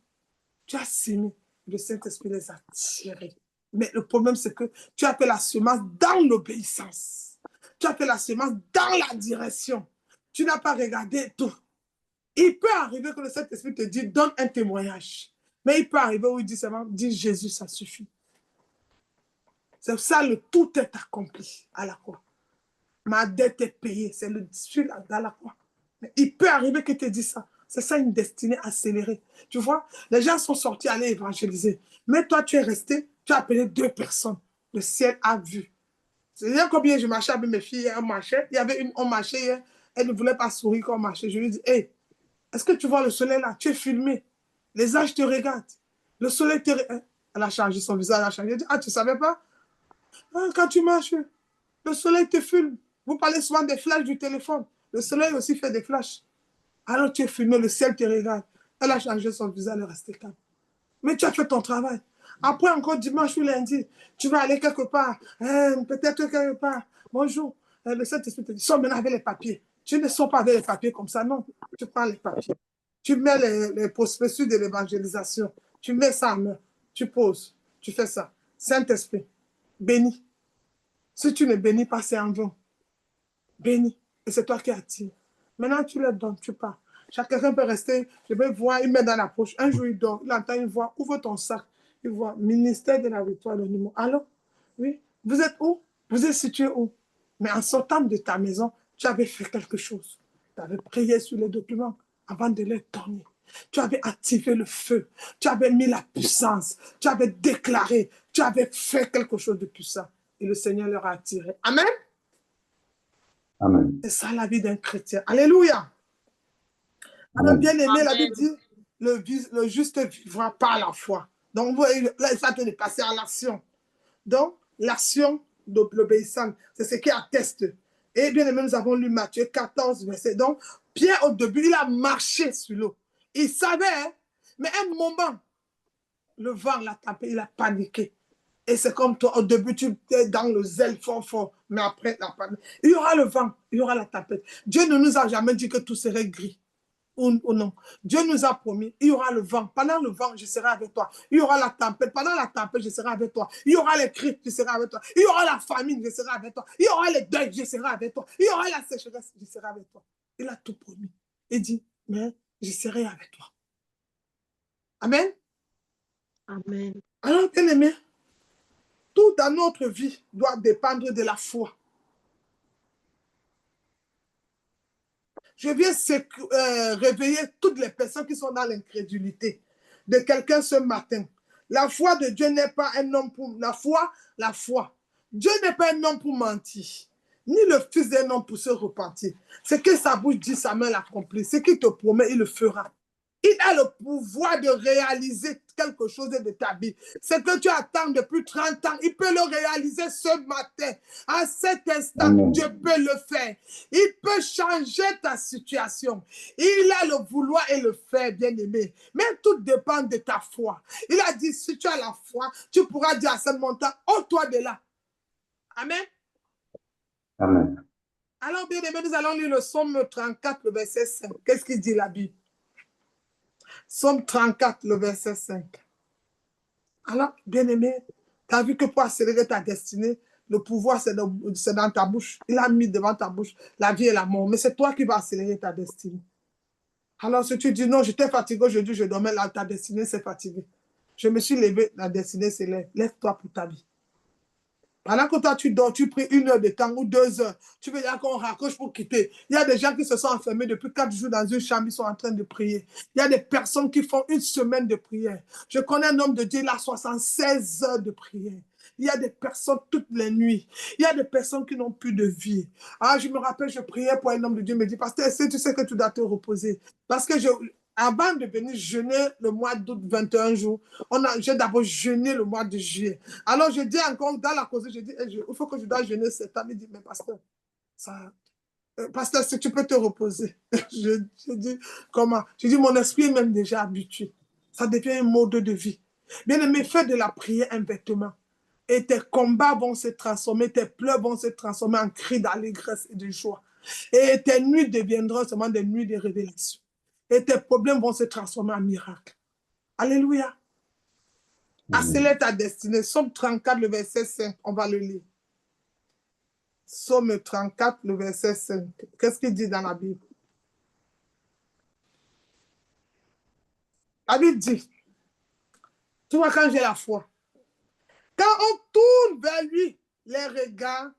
S1: Tu as s'aimé. Le Saint-Esprit les a tirés. Mais le problème, c'est que tu as fait la semence dans l'obéissance. Tu as fait la semence dans la direction. Tu n'as pas regardé tout. Il peut arriver que le Saint-Esprit te dise, donne un témoignage. Mais il peut arriver où il dit seulement, dis Jésus, ça suffit. C'est ça, le tout est accompli à la croix. Ma dette est payée, c'est le dessus dans la croix. Mais il peut arriver qu'il te dise ça. C'est ça une destinée accélérée. Tu vois, les gens sont sortis aller évangéliser. Mais toi, tu es resté, tu as appelé 2 personnes. Le ciel a vu. C'est-à-dire combien je marchais avec mes filles, elles marchaient. Il y avait une, on marchait hier, elle ne voulait pas sourire quand on marchait. Je lui dis, hey, est-ce que tu vois le soleil là? Tu es filmé. Les anges te regardent. Le soleil te regarde. Elle a changé son visage, elle a changé. Elle dit, ah, tu ne savais pas? Ah, quand tu marches, le soleil te filme. Vous parlez souvent des flashs du téléphone. Le soleil aussi fait des flashs. Alors tu es filmé, le ciel te regarde. Elle a changé son visage, elle est restée calme. Mais tu as fait ton travail. Après, encore dimanche ou lundi, tu vas aller quelque part. Peut-être quelque part. Bonjour. Le Saint-Esprit te dit, sors maintenant avec les papiers. Tu ne sors pas avec les papiers comme ça, non. Tu prends les papiers. Tu mets les prospectus de l'évangélisation. Tu mets ça en main. Tu poses. Tu fais ça. Saint-Esprit, bénis. Si tu ne bénis pas, c'est en vain. Bénis. Et c'est toi qui attires. Maintenant, tu leur donnes, tu pars. Quelqu'un peut rester, je vais voir, il met dans la poche. Un jour, il dort, il entend une voix, ouvre ton sac. Il voit, ministère de la victoire, le numéro. Alors, oui, vous êtes où? Vous êtes situé où? Mais en sortant de ta maison, tu avais fait quelque chose. Tu avais prié sur les documents avant de les donner. Tu avais activé le feu. Tu avais mis la puissance. Tu avais déclaré. Tu avais fait quelque chose de puissant. Et le Seigneur leur a attiré. Amen.
S2: Amen.
S1: C'est ça la vie d'un chrétien. Alléluia. Alors, bien aimé, la Bible dit, le juste vivra par la foi. Donc, là, il faut passer à l'action. Donc, l'action de l'obéissance, c'est ce qui atteste. Et bien aimé, nous avons lu Matthieu 14, verset. Donc, Pierre, au début, il a marché sur l'eau. Il savait, hein, mais un moment, le vent l'a tapé, il a paniqué. Et c'est comme toi, au début, tu es dans le zèle fort, mais après, la panique. Il y aura le vent, il y aura la tempête. Dieu ne nous a jamais dit que tout serait gris. Ou non. Dieu nous a promis, il y aura le vent. Pendant le vent, je serai avec toi. Il y aura la tempête. Pendant la tempête, je serai avec toi. Il y aura les cris, je serai avec toi. Il y aura la famine, je serai avec toi. Il y aura les deuils, je serai avec toi. Il y aura la sécheresse, je serai avec toi. Il a tout promis. Il dit, mais je serai avec toi. Amen.
S2: Amen.
S1: Alors, bien aimé, tout dans notre vie doit dépendre de la foi. Je viens réveiller toutes les personnes qui sont dans l'incrédulité de quelqu'un ce matin. La foi de Dieu n'est pas un homme pour... La foi. Dieu n'est pas un homme pour mentir, ni le fils d'un homme pour se repentir. Ce que sa bouche dit, sa main l'accomplit. Ce qu'il te promet, il le fera. Il a le pouvoir de réaliser quelque chose de ta vie. Ce que tu attends depuis 30 ans, il peut le réaliser ce matin. À cet instant,
S2: Amen.
S1: Dieu peut le faire. Il peut changer ta situation. Il a le vouloir et le faire, bien-aimé. Mais tout dépend de ta foi. Il a dit, si tu as la foi, tu pourras dire à ce montant, ôte-toi de là. Amen.
S2: Amen.
S1: Alors, bien-aimé, nous allons lire le psaume 34, le verset 5. Qu'est-ce qu'il dit la Bible? Psaume 34, le verset 5. Alors, bien-aimé, tu as vu que pour accélérer ta destinée, le pouvoir, c'est dans ta bouche. Il a mis devant ta bouche la vie et la mort. Mais c'est toi qui vas accélérer ta destinée. Alors, si tu dis non, j'étais fatigué aujourd'hui, je dormais là, ta destinée, c'est fatigué. Je me suis levé, la destinée s'élève. Lève-toi pour ta vie. Pendant que toi, tu dors, tu pries 1 heure de temps ou 2 heures. Tu veux dire qu'on raccroche pour quitter. Il y a des gens qui se sont enfermés depuis 4 jours dans une chambre, ils sont en train de prier. Il y a des personnes qui font 1 semaine de prière. Je connais un homme de Dieu, il a 76 heures de prière. Il y a des personnes toutes les nuits. Il y a des personnes qui n'ont plus de vie. Ah, je me rappelle, je priais pour un homme de Dieu, il me dit, pasteur, est-ce que tu sais que tu dois te reposer? Parce que avant de venir jeûner le mois d'août, 21 jours, j'ai d'abord jeûné le mois de juillet. Alors, je dis encore, dans la cause, je dis, il faut que je dois jeûner cette année. Il dit, mais pasteur, si tu peux te reposer. Je dis, comment? Je dis, mon esprit est même déjà habitué. Ça devient un mode de vie. Bien aimé, fais de la prière un vêtement. Et tes combats vont se transformer, tes pleurs vont se transformer en cris d'allégresse et de joie. Et tes nuits deviendront seulement des nuits de révélation. Et tes problèmes vont se transformer en miracles. Alléluia. Accélère ta destinée. Psaume 34, le verset 5. On va le lire. Psaume 34, le verset 5. Qu'est-ce qu'il dit dans la Bible? La Bible dit, tu vois, quand j'ai la foi, quand on tourne vers lui les regards,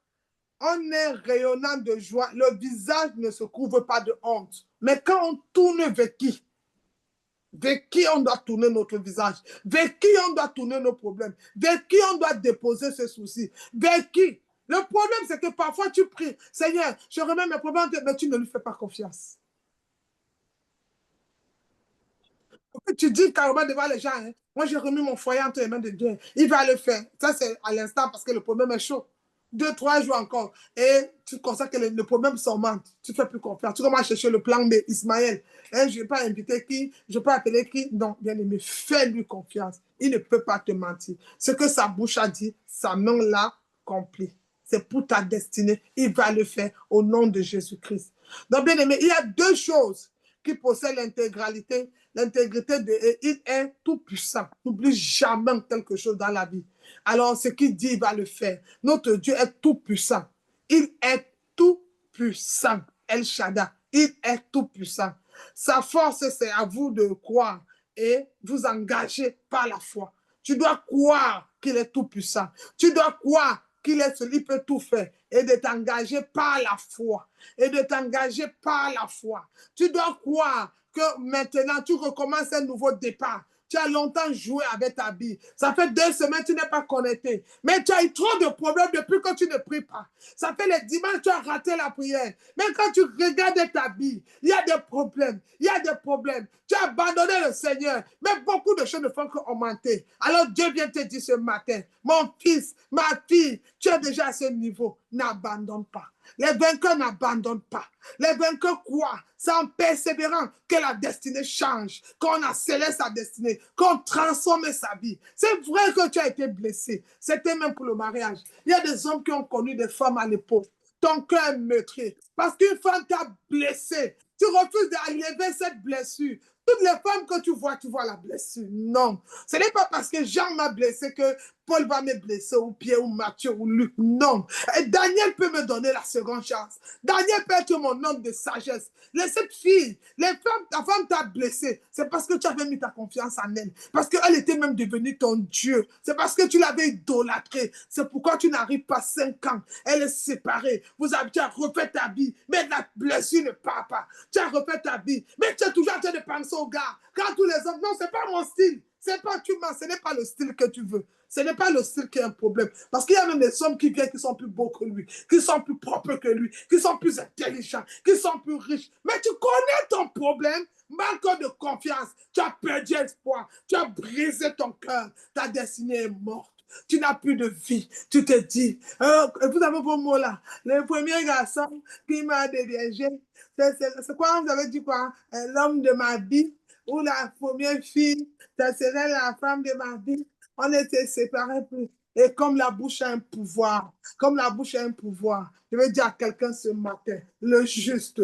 S1: on est rayonnant de joie. Le visage ne se couvre pas de honte. Mais quand on tourne vers qui? Vers qui on doit tourner notre visage? Vers qui on doit tourner nos problèmes? Vers qui on doit déposer ce souci? Vers qui? Le problème, c'est que parfois tu pries, Seigneur, je remets mes problèmes, mais tu ne lui fais pas confiance. Tu dis carrément devant les gens, hein, moi j'ai remis mon foyer entre les mains de Dieu. Il va le faire. Ça, c'est à l'instant parce que le problème est chaud. 2, 3 jours encore. Et tu constates que le problème s'augmente. Tu ne fais plus confiance. Tu commences à chercher le plan d'Ismaël. Hein, je ne vais pas inviter qui, je ne vais pas appeler qui. Non, bien aimé, fais-lui confiance. Il ne peut pas te mentir. Ce que sa bouche a dit, sa main l'a accompli. C'est pour ta destinée. Il va le faire au nom de Jésus-Christ. Donc, bien aimé, il y a 2 choses qui possèdent l'intégrité. L'intégrité il est tout puissant. N'oublie jamais quelque chose dans la vie. Alors, ce qu'il dit, il va le faire. Notre Dieu est tout puissant. Il est tout puissant. El Shaddai, il est tout puissant. Sa force, c'est à vous de croire et vous engager par la foi. Tu dois croire qu'il est tout puissant. Tu dois croire qu'il est celui qui peut tout faire et de t'engager par la foi. Et de t'engager par la foi. Tu dois croire que maintenant, tu recommences un nouveau départ. Tu as longtemps joué avec ta vie. Ça fait 2 semaines que tu n'es pas connecté. Mais tu as eu trop de problèmes depuis que tu ne pries pas. Ça fait les dimanches que tu as raté la prière. Mais quand tu regardes ta vie, il y a des problèmes. Il y a des problèmes. Tu as abandonné le Seigneur. Mais beaucoup de choses ne font qu'augmenter. Alors Dieu vient te dire ce matin, mon fils, ma fille, tu es déjà à ce niveau. N'abandonne pas. Les vainqueurs n'abandonnent pas. Les vainqueurs croient, c'est en persévérant que la destinée change, qu'on accélère sa destinée, qu'on transforme sa vie. C'est vrai que tu as été blessé. C'était même pour le mariage. Il y a des hommes qui ont connu des femmes à l'époque. Ton cœur est meurtri parce qu'une femme t'a blessé. Tu refuses d'enlever cette blessure. Toutes les femmes que tu vois la blessure. Non. Ce n'est pas parce que Jean m'a blessé que Paul va me blesser, ou Pierre, ou Matthieu, ou Luc. Non. Et Daniel peut me donner la seconde chance. Daniel peut être mon homme de sagesse. Cette fille, la femme t'a blessé. C'est parce que tu avais mis ta confiance en elle. Parce qu'elle était même devenue ton Dieu. C'est parce que tu l'avais idolâtrée. C'est pourquoi tu n'arrives pas 5 ans. Elle est séparée. Tu as refait ta vie. Mais la blessure ne part pas. Tu as refait ta vie. Mais tu es toujours en train de penser au gars. Quand tous les hommes, non, c'est pas mon style. C'est pas tu mens, ce n'est pas le style que tu veux. Ce n'est pas le style qui est un problème. Parce qu'il y a même des hommes qui viennent qui sont plus beaux que lui, qui sont plus propres que lui, qui sont plus intelligents, qui sont plus riches. Mais tu connais ton problème, manque de confiance. Tu as perdu espoir. Tu as brisé ton cœur. Ta destinée est morte. Tu n'as plus de vie. Tu te dis, vous avez vos mots là. Le premier garçon qui m'a déviégé, c'est quoi, vous avez dit quoi? L'homme de ma vie ou la première fille, ça serait la femme de ma vie. On était séparés. Et comme la bouche a un pouvoir, je vais dire à quelqu'un ce matin, le juste,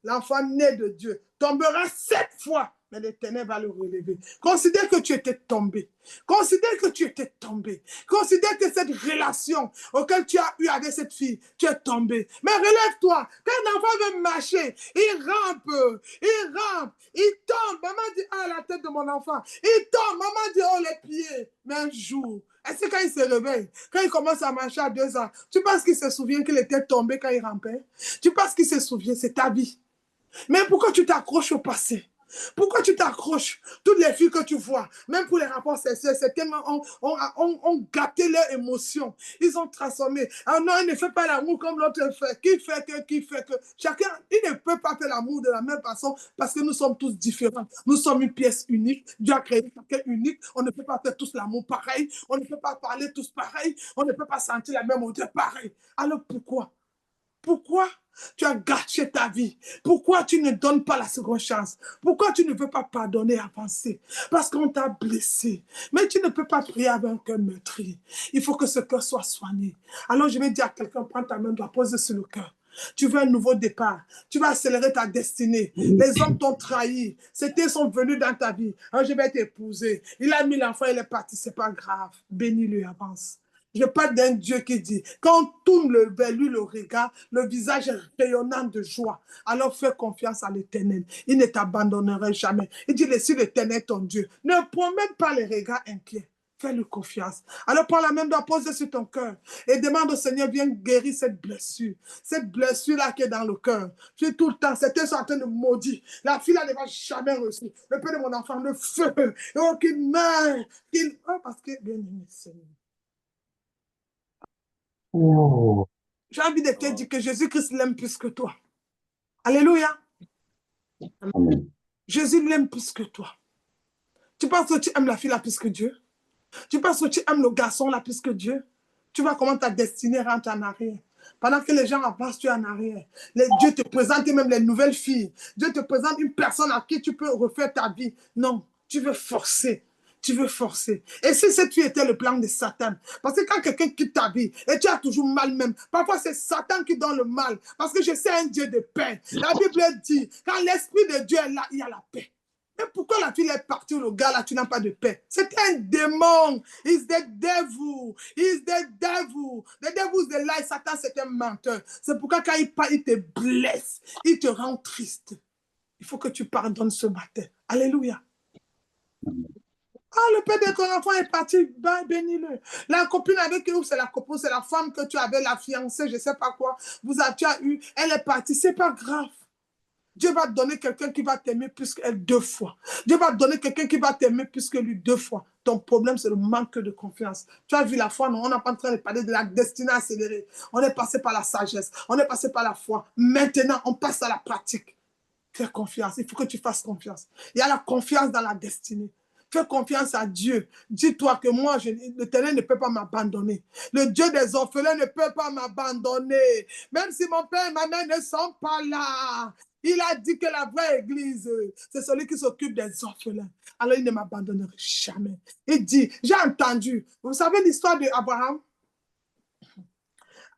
S1: l'enfant né de Dieu, tombera 7 fois, mais l'Éternel va le relever. Considère que tu étais tombé. Considère que tu étais tombé. Considère que cette relation auquel tu as eu avec cette fille, tu es tombé. Mais relève-toi. Quand un enfant veut marcher, il rampe, il tombe. Maman dit, ah, la tête de mon enfant. Il tombe. Maman dit, oh, les pieds. Mais un jour, est-ce que quand il se réveille, quand il commence à marcher à 2 ans, tu penses qu'il se souvient qu'il était tombé quand il rampait? Tu penses qu'il se souvient? C'est ta vie. Mais pourquoi tu t'accroches au passé? Pourquoi tu t'accroches? Toutes les filles que tu vois, même pour les rapports sexuels, c'est tellement ont gâté leurs émotions. Ils ont transformé. Ah non, il ne fait pas l'amour comme l'autre fait. Qui fait que. Chacun, il ne peut pas faire l'amour de la même façon parce que nous sommes tous différents. Nous sommes une pièce unique. Dieu a créé quelqu'un unique. On ne peut pas faire tous l'amour pareil. On ne peut pas parler tous pareil. On ne peut pas sentir la même odeur pareil. Alors pourquoi? Pourquoi tu as gâché ta vie? Pourquoi tu ne donnes pas la seconde chance? Pourquoi tu ne veux pas pardonner et avancer? Parce qu'on t'a blessé. Mais tu ne peux pas prier avec un cœur meurtri. Il faut que ce cœur soit soigné. Alors je vais dire à quelqu'un, prends ta main, dois poser sur le cœur. Tu veux un nouveau départ. Tu vas accélérer ta destinée. Les hommes t'ont trahi. C'était sont venus dans ta vie. Alors, je vais t'épouser. Il a mis l'enfant, il est parti. C'est pas grave. Bénis-le, avance. Je parle d'un Dieu qui dit, quand on tourne vers lui le regard, le visage est rayonnant de joie. Alors fais confiance à l'Éternel. Il ne t'abandonnera jamais. Il dit, laisse l'Éternel ton Dieu. Ne promène pas les regards inquiets. Fais-lui confiance. Alors prends la main, doigt, pose sur ton cœur et demande au Seigneur, viens guérir cette blessure. Cette blessure-là qui est dans le cœur. Tu es tout le temps, c'était en train de maudire. La fille-là ne va jamais réussir. Le père de mon enfant, le feu. Oh, qu'il meurt. Parce que, bien aimé Seigneur.
S2: Oh.
S1: J'ai envie de te dire que Jésus-Christ l'aime plus que toi. Alléluia.
S2: Amen.
S1: Jésus l'aime plus que toi. Tu penses que tu aimes la fille là plus que Dieu? Tu penses que tu aimes le garçon là plus que Dieu? Tu vois comment ta destinée rentre en arrière. Pendant que les gens avancent, tu es en arrière. Dieu te présente même les nouvelles filles. Dieu te présente une personne à qui tu peux refaire ta vie. Non, tu veux forcer. Tu veux forcer. Et si cette fille était le plan de Satan? Parce que quand quelqu'un quitte ta vie et tu as toujours mal même, parfois c'est Satan qui donne le mal. Parce que je sais un Dieu de paix. La Bible dit, quand l'Esprit de Dieu est là, il y a la paix. Mais pourquoi la fille est partie ou le gars là, tu n'as pas de paix? C'est un démon. He's the devil. He's the devil. The devil is the lie. Satan, c'est un menteur. C'est pourquoi quand il parle, il te blesse. Il te rend triste. Il faut que tu pardonnes ce matin. Alléluia. Ah, le père de ton enfant est parti, bénis-le. La copine avec qui, c'est la copine, c'est la femme que tu avais, la fiancée, je ne sais pas quoi, tu as eu, elle est partie, c'est pas grave. Dieu va te donner quelqu'un qui va t'aimer plus qu'elle 2 fois. Dieu va te donner quelqu'un qui va t'aimer plus que lui 2 fois. Ton problème, c'est le manque de confiance. Tu as vu la foi, non? On n'est pas en train de parler de la destinée accélérée. On est passé par la sagesse, on est passé par la foi. Maintenant, on passe à la pratique. Fais confiance, il faut que tu fasses confiance. Il y a la confiance dans la destinée. Fais confiance à Dieu. Dis-toi que moi, l'Éternel ne peut pas m'abandonner. Le Dieu des orphelins ne peut pas m'abandonner. Même si mon père et ma mère ne sont pas là. Il a dit que la vraie église, c'est celui qui s'occupe des orphelins. Alors il ne m'abandonnera jamais. Il dit, j'ai entendu. Vous savez l'histoire d'Abraham?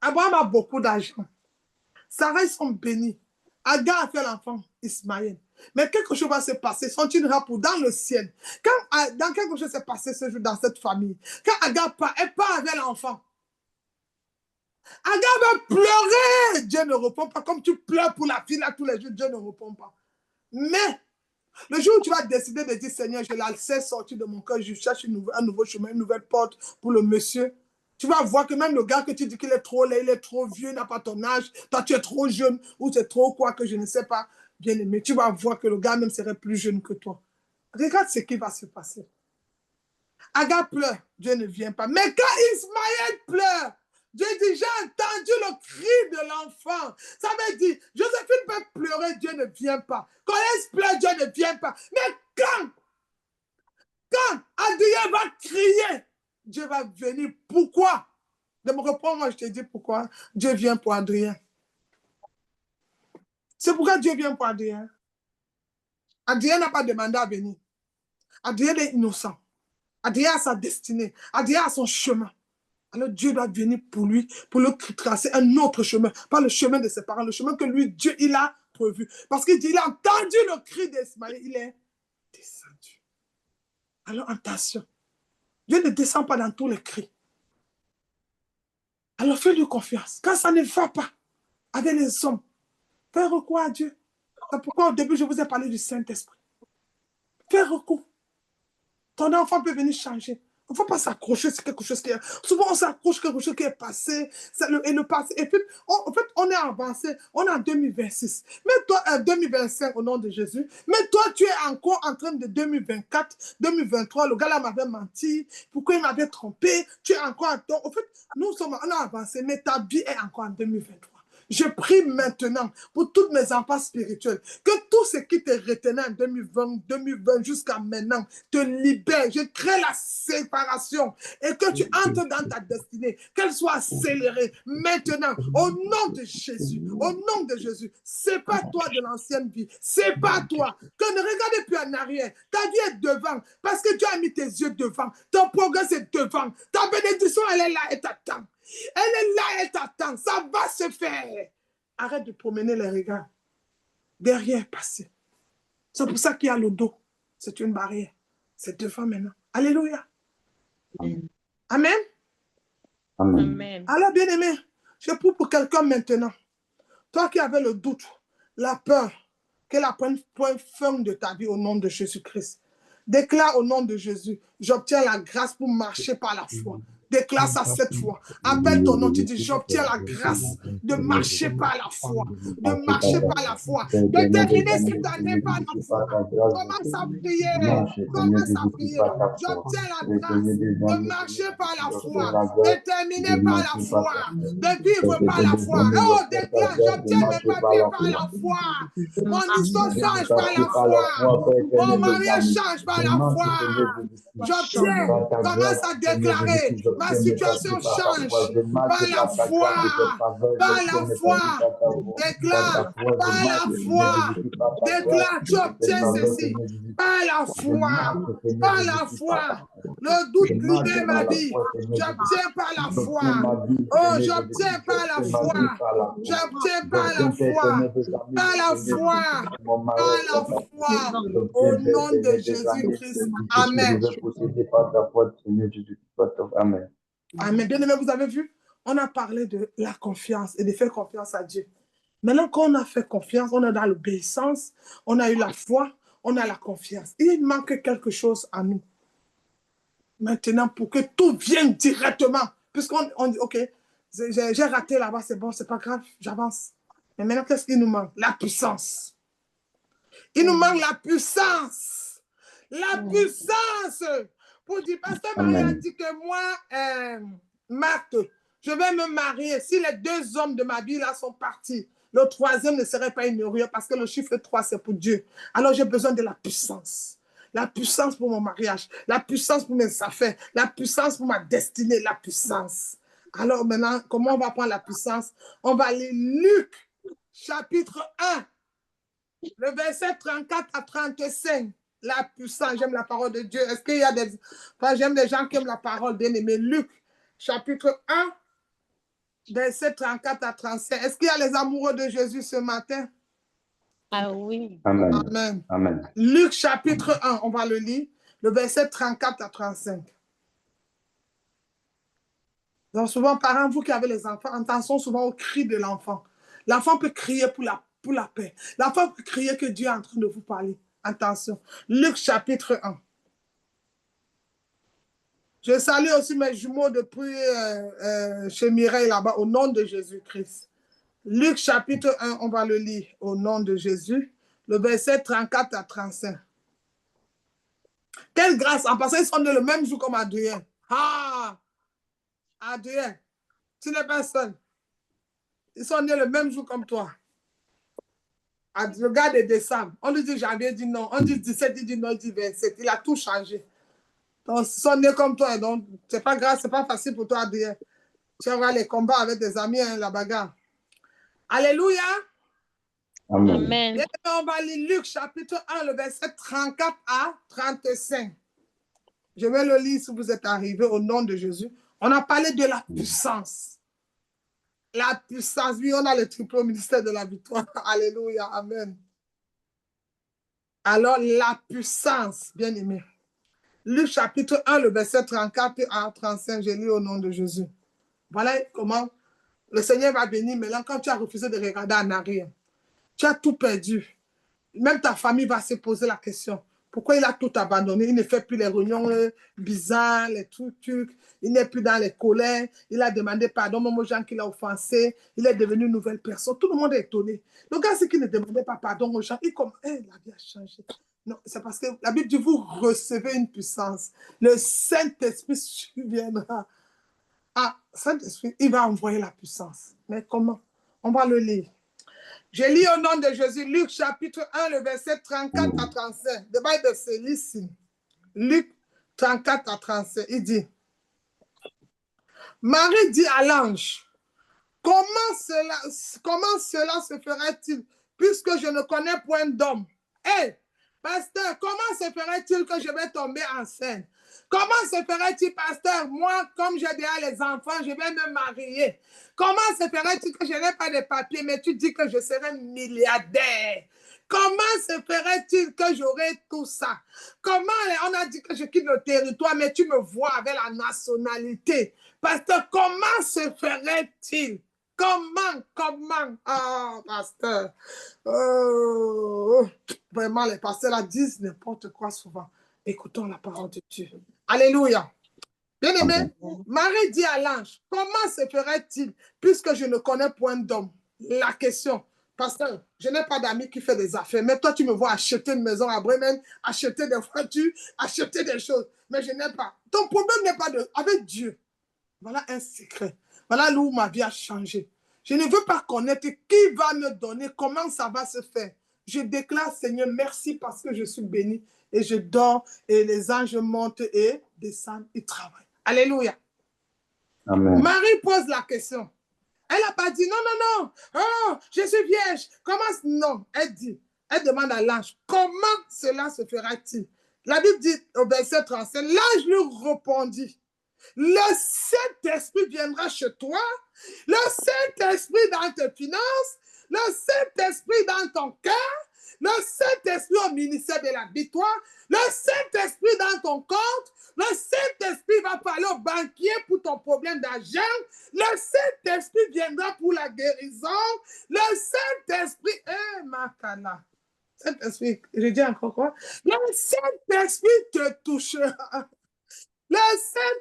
S1: Abraham a beaucoup d'argent. Sarah, ils sont bénis. Agar a fait l'enfant, Ismaël. Mais quelque chose va se passer, sont-ils rapport dans le ciel. Dans quelque chose s'est passé ce jour dans cette famille. Quand Agar part, elle part avec l'enfant. Agar va pleurer. Dieu ne répond pas. Comme tu pleures pour la fille là tous les jours, Dieu ne répond pas. Mais le jour où tu vas décider de dire, Seigneur, je la laisse sortir de mon cœur, je cherche un nouveau chemin, une nouvelle porte pour le monsieur. Tu vas voir que même le gars que tu dis qu'il est trop laid, il est trop vieux, il n'a pas ton âge, toi tu es trop jeune, ou c'est trop quoi que je ne sais pas, bien aimé. Tu vas voir que le gars même serait plus jeune que toi. Regarde ce qui va se passer. Agar pleure, Dieu ne vient pas. Mais quand Ismaël pleure, Dieu dit, j'ai entendu le cri de l'enfant. Ça veut dire, Joséphine peut pleurer, Dieu ne vient pas. Quand elle pleure, Dieu ne vient pas. Mais quand Adrien va crier, Dieu va venir. Pourquoi? De me répondre, moi je te dis pourquoi. Dieu vient pour Adrien. C'est pourquoi Dieu vient pour Adrien. Adrien n'a pas demandé à venir. Adrien est innocent. Adrien a sa destinée. Adrien a son chemin. Alors Dieu doit venir pour lui, pour lui tracer un autre chemin. Pas le chemin de ses parents, le chemin que lui, Dieu, il a prévu. Parce qu'il dit, il a entendu le cri d'Ismaël, il est descendu. Alors attention, Dieu ne descend pas dans tous les cris. Alors fais-lui confiance. Quand ça ne va pas avec les hommes, fais recours à Dieu. C'est pourquoi au début, je vous ai parlé du Saint-Esprit. Fais recours. Ton enfant peut venir changer. Il ne faut pas s'accrocher sur quelque chose qui est... Souvent, on s'accroche sur quelque chose qui est passé. Et le passé. Et puis, en fait, on est avancé. On est en 2026. Mais toi, 2025, au nom de Jésus. Mais toi, tu es encore en train de 2024, 2023. Le gars là m'avait menti. Pourquoi il m'avait trompé? Tu es encore en temps. En fait, on a avancé. Mais ta vie est encore en 2023. Je prie maintenant pour tous mes enfants spirituels, que tout ce qui te retenait en 2020 jusqu'à maintenant te libère. Je crée la séparation et que tu entres dans ta destinée, qu'elle soit accélérée maintenant, au nom de Jésus. Au nom de Jésus, sépare-toi de l'ancienne vie, sépare-toi, que ne regardez plus en arrière. Ta vie est devant parce que Dieu a mis tes yeux devant. Ton progrès est devant. Ta bénédiction, elle est là et t'attend. Elle est là, elle t'attend. Ça va se faire. Arrête de promener les regards. Derrière, passé. C'est pour ça qu'il y a le dos. C'est une barrière. C'est devant maintenant. Alléluia. Amen. Amen.
S2: Amen.
S1: Alors, bien-aimé, je prie pour quelqu'un maintenant. Toi qui avais le doute, la peur, qu'elle apprenne point fin de ta vie au nom de Jésus-Christ. Déclare au nom de Jésus, j'obtiens la grâce pour marcher par la foi. Déclare ça 7 fois. Appelle ton nom, tu dis, j'obtiens la grâce de marcher par la foi. De marcher par la foi. De terminer cette année par la foi. Commence à prier. Commence à prier. J'obtiens la grâce de marcher par la foi. De terminer par la foi. De vivre par la foi. Oh, déclare, j'obtiens ma vie par la foi. Mon histoire change par la foi. Mon mariage change par la foi. J'obtiens. Commence à déclarer. Ma situation change par la foi. Par la foi. Déclare. Par la foi. Déclare. Tu obtiens ceci. Par la foi. Par la foi. Le doute libère ma vie. J'obtiens par la foi. Oh, j'obtiens par la foi. J'obtiens par la foi. Par la foi. Par la foi. Au nom de Jésus-Christ. Amen.
S2: Amen.
S1: Amen. Bien aimé, vous avez vu, on a parlé de la confiance et de faire confiance à Dieu. Maintenant, quand on a fait confiance, on est dans l'obéissance, on a eu la foi, on a la confiance. Il manque quelque chose à nous. Maintenant, pour que tout vienne directement, puisqu'on dit, OK, j'ai raté là-bas, c'est bon, c'est pas grave, j'avance. Mais maintenant, qu'est-ce qu'il nous manque? La puissance. Il nous manque la puissance. La puissance. Pour dire, Pasteur Marie a dit que moi, Marthe, je vais me marier. Si les 2 hommes de ma vie là sont partis, le 3e ne serait pas ignoré parce que le chiffre 3, c'est pour Dieu. Alors j'ai besoin de la puissance. La puissance pour mon mariage, la puissance pour mes affaires, la puissance pour ma destinée, la puissance. Alors maintenant, comment on va prendre la puissance? On va lire Luc, chapitre 1, le verset 34 à 35. La puissance, j'aime la parole de Dieu. Est-ce qu'il y a des... Enfin, j'aime les gens qui aiment la parole, bien aimé. Luc, chapitre 1, verset 34 à 35. Est-ce qu'il y a les amoureux de Jésus ce matin?
S2: Ah oui.
S3: Amen.
S1: Amen.
S3: Amen.
S1: Luc, chapitre 1, on va le lire, le verset 34 à 35. Donc souvent, parents, vous qui avez les enfants, attention souvent au cri de l'enfant. L'enfant peut crier pour la paix. L'enfant peut crier que Dieu est en train de vous parler. Attention. Luc, chapitre 1. Je salue aussi mes jumeaux depuis chez Mireille là-bas, au nom de Jésus-Christ. Luc, chapitre 1, on va le lire au nom de Jésus, le verset 34 à 35. Quelle grâce, en passant, ils sont nés le même jour comme Adrien. Ah! Adrien, tu n'es pas seul. Ils sont nés le même jour comme toi. Le gars de décembre, on lui dit janvier, il dit non. On dit 17, il dit non, il dit 27. Il a tout changé. Donc, ils sont nés comme toi. Donc, c'est pas grave, c'est pas facile pour toi, Adrien. Tu vas voir les combats avec des amis, hein, la bagarre. Alléluia.
S3: Amen.
S2: Amen.
S1: Et on va lire Luc, chapitre 1, le verset 34 à 35. Je vais le lire si vous êtes arrivés au nom de Jésus. On a parlé de la puissance. La puissance. Oui, on a le triple au ministère de la victoire. Alléluia. Amen. Alors, la puissance, bien aimé. Luc chapitre 1, le verset 34 à 35, je lis au nom de Jésus. Voilà comment le Seigneur va bénir. Maintenant, quand tu as refusé de regarder en arrière, tu as tout perdu. Même ta famille va se poser la question. Pourquoi il a tout abandonné? Il ne fait plus les réunions bizarres, les trucs. Il n'est plus dans les colères. Il a demandé pardon même aux gens qu'il a offensés. Il est devenu une nouvelle personne. Tout le monde est étonné. Le gars, c'est qu'il ne demandait pas pardon aux gens. Il comme, la vie a changé. Non, c'est parce que la Bible dit, vous recevez une puissance. Le Saint-Esprit surviendra. Ah, Saint-Esprit, il va envoyer la puissance. Mais comment? On va le lire. Je lis au nom de Jésus, Luc chapitre 1, le verset 34 à 35. The Bible say, listen. Luc 34 à 35, il dit, Marie dit à l'ange, comment cela se ferait-il puisque je ne connais point d'homme? Hé, pasteur, comment se ferait-il que je vais tomber enceinte? Comment se ferait-il, pasteur, moi, comme j'ai déjà les enfants, je vais me marier? Comment se ferait-il que je n'ai pas de papiers, mais tu dis que je serai milliardaire? Comment se ferait-il que j'aurai tout ça? Comment on a dit que je quitte le territoire, mais tu me vois avec la nationalité? Pasteur, comment se ferait-il? Comment? Ah, pasteur. Oh, vraiment, les pasteurs là disent n'importe quoi souvent. Écoutons la parole de Dieu. Alléluia. Bien-aimé, Marie dit à l'ange, comment se ferait-il puisque je ne connais point d'homme? La question, pasteur, je n'ai pas d'amis qui fait des affaires, mais toi tu me vois acheter une maison à Bremen, acheter des voitures, acheter des choses, mais je n'ai pas. Ton problème n'est pas avec Dieu. Voilà un secret. Voilà où ma vie a changé. Je ne veux pas connaître qui va me donner, comment ça va se faire. Je déclare, Seigneur, merci parce que je suis béni et je dors et les anges montent et descendent et travaillent. Alléluia.
S3: Amen.
S1: Marie pose la question. Elle n'a pas dit non. Oh, je suis vierge. Comment? Non, elle demande à l'ange, comment cela se fera-t-il? La Bible dit au verset 35, l'ange lui répondit, le Saint-Esprit viendra chez toi, le Saint-Esprit dans tes finances, le Saint-Esprit dans ton cœur, Le Saint-Esprit au ministère de la victoire. Le Saint-Esprit dans ton compte. Le Saint-Esprit va parler au banquier pour ton problème d'argent. Le Saint-Esprit viendra pour la guérison. Le Saint-Esprit, Makala. Saint-Esprit, je dis encore quoi? Le Saint-Esprit te touchera. Le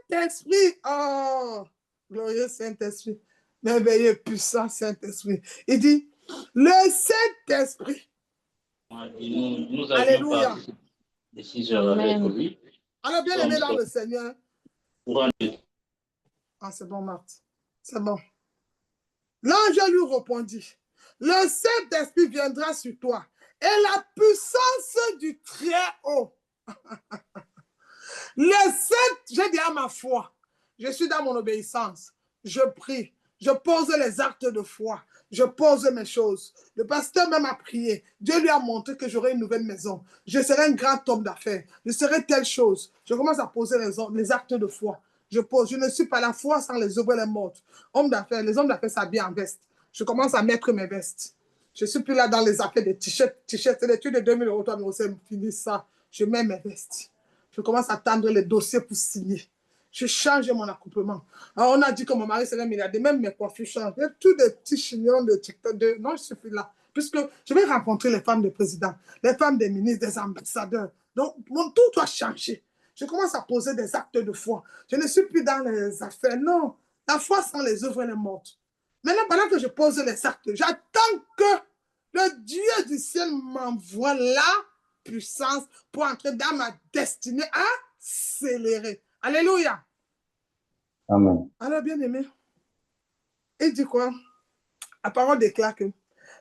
S1: Saint-Esprit, oh, glorieux Saint-Esprit, merveilleux, puissant Saint-Esprit. Il dit, le Saint-Esprit. Alléluia. Alors, bien aimé dans le Seigneur. Ah, c'est bon, Marthe. C'est bon. L'ange lui répondit, le Saint-Esprit viendra sur toi et la puissance du Très-Haut. Le Saint, j'ai dit à ma foi, je suis dans mon obéissance, je prie, je pose les actes de foi, je pose mes choses. Le pasteur même a prié, Dieu lui a montré que j'aurai une nouvelle maison, je serai un grand homme d'affaires, je serai telle chose. Je commence à poser les actes de foi. Je ne suis pas la foi sans les œuvres et les mortes. Homme d'affaires, les hommes d'affaires s'habillent en veste. Je commence à mettre mes vestes. Je ne suis plus là dans les affaires de t-shirts. C'est l'étude de 2000 €, toi, mais c'est fini ça. Je mets mes vestes. Je commence à tendre les dossiers pour signer. Je change mon accouplement. Alors, on a dit que mon mari serait milliardaire. Même mes coiffures changent. Il y a tous des petits chignons de TikTok. Non, je suis plus là. Puisque je vais rencontrer les femmes des présidents, les femmes des ministres, des ambassadeurs. Donc, mon tout doit changer. Je commence à poser des actes de foi. Je ne suis plus dans les affaires. Non, la foi sans les œuvres, elle est morte. Maintenant, pendant que je pose les actes, j'attends que le Dieu du ciel m'envoie la puissance pour entrer dans ma destinée accélérée. Alléluia.
S3: Amen.
S1: Alors, bien aimé, il dit quoi? La parole déclare que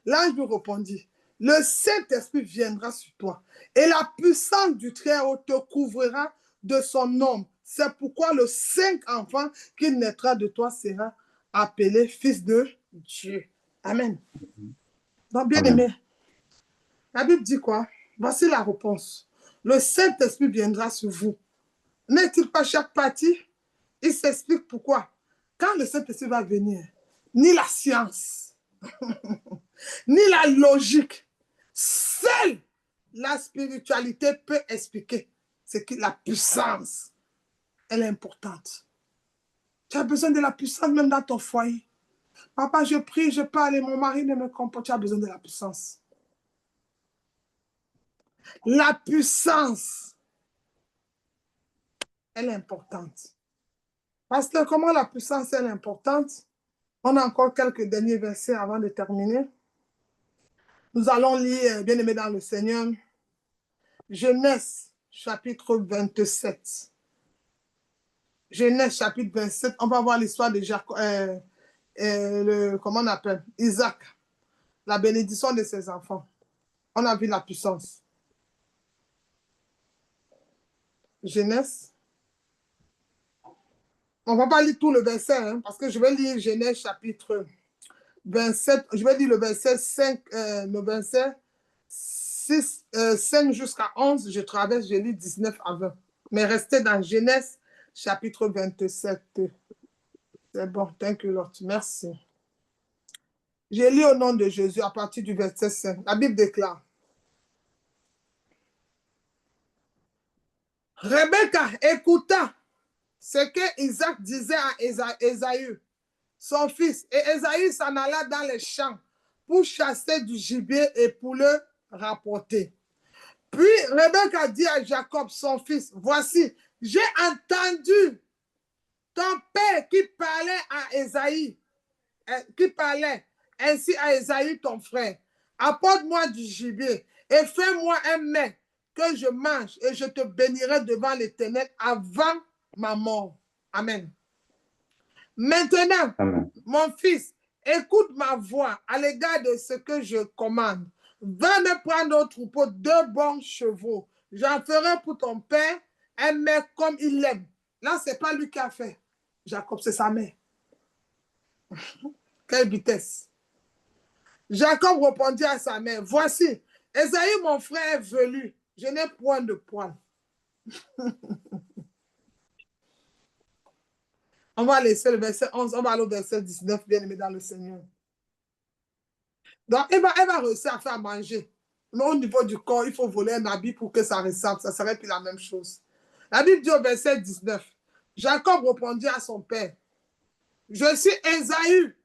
S1: l'ange lui répondit, le Saint-Esprit viendra sur toi et la puissance du Très-Haut te couvrira de son ombre. C'est pourquoi le 5 enfant qui naîtra de toi sera appelé fils de Dieu. Amen. Donc, bien aimé, la Bible dit quoi? Voici la réponse. Le Saint-Esprit viendra sur vous. N'est-il pas chaque partie? Il s'explique pourquoi. Quand le Saint-Esprit va venir, ni la science, ni la logique, seule la spiritualité peut expliquer. C'est que la puissance, elle est importante. Tu as besoin de la puissance même dans ton foyer. Papa, je prie, je parle et mon mari ne me comprend pas. Tu as besoin de la puissance. La puissance, elle est importante. Parce que comment la puissance elle est importante? On a encore quelques derniers versets avant de terminer. Nous allons lire, bien aimé dans le Seigneur, Genèse chapitre 27. Genèse chapitre 27, on va voir l'histoire de Jacob, comment on appelle? Isaac, la bénédiction de ses enfants. On a vu la puissance. Genèse. On ne va pas lire tout le verset, hein, parce que je vais lire Genèse chapitre 27. Je vais lire le verset 5, le verset 6, 5 jusqu'à 11. Je traverse, je lis 19 à 20. Mais restez dans Genèse chapitre 27. C'est bon, thank you Lord. Merci. Je lis au nom de Jésus à partir du verset 5. La Bible déclare. Rebecca écouta ce que Isaac disait à Ésaü, son fils. Et Ésaü s'en alla dans les champs pour chasser du gibier et pour le rapporter. Puis Rebecca dit à Jacob, son fils, voici, j'ai entendu ton père qui parlait à Ésaü, qui parlait ainsi à Ésaü, ton frère. Apporte-moi du gibier et fais-moi un mets que je mange et je te bénirai devant l'Éternel avant ma mort. Amen. Maintenant, Amen. Mon fils, écoute ma voix à l'égard de ce que je commande. Va me prendre au troupeau 2 bons chevaux. J'en ferai pour ton père un mets comme il l'aime. Là, ce n'est pas lui qui a fait. Jacob, c'est sa mère. Quelle vitesse. Jacob répondit à sa mère, voici, Ésaü, mon frère, est venu. Je n'ai point de poil. On va laisser le verset 11, on va aller au verset 19, bien aimé dans le Seigneur. Donc, elle va réussir à faire manger. Mais au niveau du corps, il faut voler un habit pour que ça ressemble. Ça serait plus la même chose. La Bible dit au verset 19, Jacob répondit à son père, je suis Ésaü,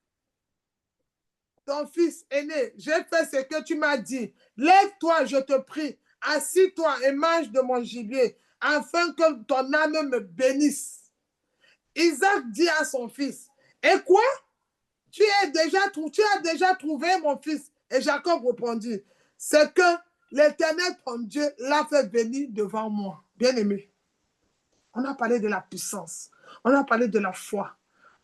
S1: ton fils aîné. J'ai fait ce que tu m'as dit. Lève-toi, je te prie. Assis-toi et mange de mon gibier, afin que ton âme me bénisse. Isaac dit à son fils, et quoi? Tu as déjà trouvé mon fils. Et Jacob répondit, c'est que l'Éternel, ton Dieu, l'a fait venir devant moi. Bien-aimé, on a parlé de la puissance, on a parlé de la foi,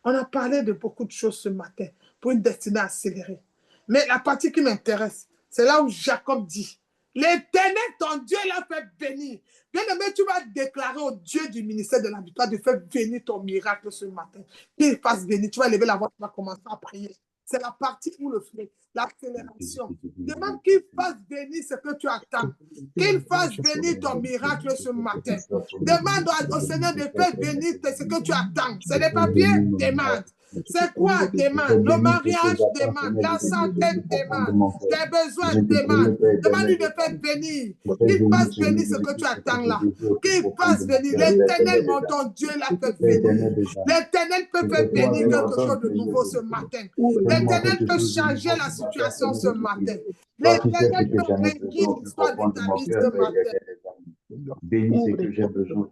S1: on a parlé de beaucoup de choses ce matin pour une destinée accélérée. Mais la partie qui m'intéresse, c'est là où Jacob dit, l'Éternel, ton Dieu, l'a fait venir. Bien-aimé, tu vas déclarer au Dieu du ministère de la victoire de faire venir ton miracle ce matin. Qu'il fasse venir. Tu vas lever la voix, tu vas commencer à prier. C'est la partie où le fait, l'accélération. Demande qu'il fasse venir ce que tu attends. Qu'il fasse venir ton miracle ce matin. Demande au Seigneur de faire venir ce que tu attends. C'est les papiers, demande. C'est quoi demande? Le mariage demande, la santé demande, tes besoins demandent. Demande-lui de faire venir. Qu'il fasse venir ce que tu attends là. Qu'il fasse venir. L'Éternel, mon ton Dieu, l'a fait venir. L'Éternel peut faire venir quelque chose de nouveau ce matin. L'Éternel peut changer la situation ce matin. L'Éternel peut régler l'histoire de ta vie ce matin.
S3: Bénis ce que j'ai besoin.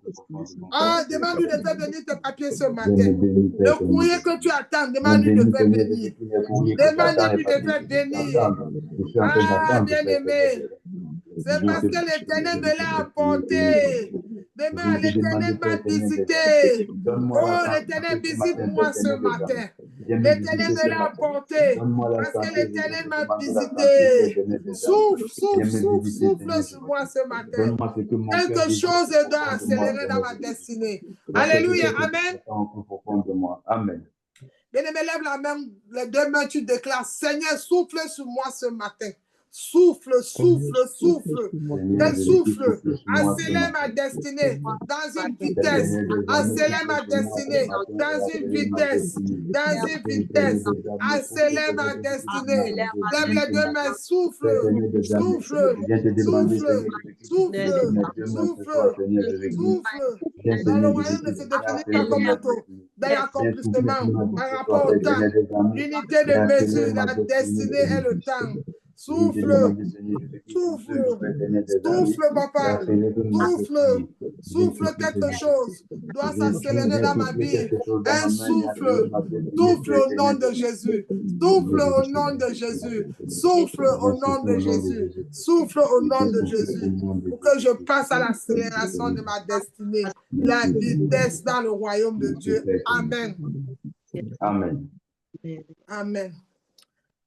S1: Ah, demande-lui de faire venir tes papiers ce matin. Le courrier que tu attends, demande-lui de faire venir. Demande-lui de faire venir. Ah, bien-aimé, c'est parce que l'Éternel me l'a apporté. Demain, l'Éternel m'a visité. Oh, l'Éternel visite-moi ce matin. L'Éternel me l'a apporté. Parce que l'Éternel m'a visité. Souffle, souffle, souffle, souffle sur moi ce matin. Quelque chose doit accélérer dans ma destinée. Alléluia, amen.
S3: Amen.
S1: Bien-aimé, lève la main, les deux mains, tu déclares, Seigneur, souffle sur moi ce matin. Souffle, souffle, souffle. Quel souffle accélère ma destinée dans une vitesse. Accélère ma destinée dans une vitesse. Dans une vitesse. Accélère ma destinée. Lève les deux mains. Souffle, souffle, souffle, souffle, souffle, souffle. Dans le royaume ne se définit pas comme le taux d'accomplissement par rapport au temps. L'unité de mesure, la destinée est le temps. Souffle, souffle, souffle, papa, souffle, souffle quelque chose doit s'accélérer dans ma vie. Un souffle, souffle au nom de Jésus, souffle au nom de Jésus, souffle au nom de Jésus, souffle au nom de Jésus, pour que je passe à l'accélération de ma destinée, la vitesse dans le royaume de Dieu. Amen.
S3: Amen.
S1: Amen.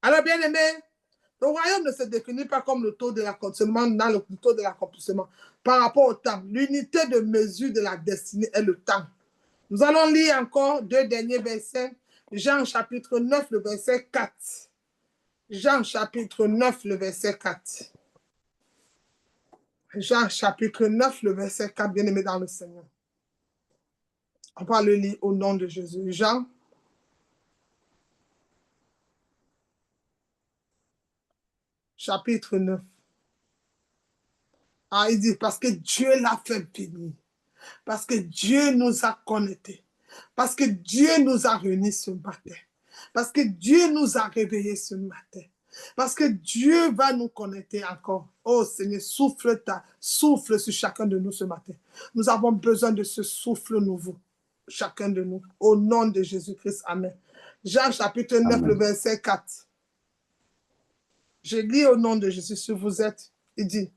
S1: Alors, bien aimé, le royaume ne se définit pas comme le taux de l'accomplissement dans le taux de l'accomplissement par rapport au temps. L'unité de mesure de la destinée est le temps. Nous allons lire encore deux derniers versets. Jean chapitre 9, le verset 4. Jean chapitre 9, le verset 4. Jean chapitre 9, le verset 4, bien aimé dans le Seigneur. On va le lire au nom de Jésus. Jean chapitre 9. Ah, il dit, parce que Dieu l'a fait venir. Parce que Dieu nous a connectés. Parce que Dieu nous a réunis ce matin. Parce que Dieu nous a réveillés ce matin. Parce que Dieu va nous connecter encore. Oh Seigneur, souffle sur chacun de nous ce matin. Nous avons besoin de ce souffle nouveau. Chacun de nous. Au nom de Jésus-Christ. Amen. Jean chapitre 9, Amen. Le verset 4. Je lis au nom de Jésus, si vous êtes. Il dit,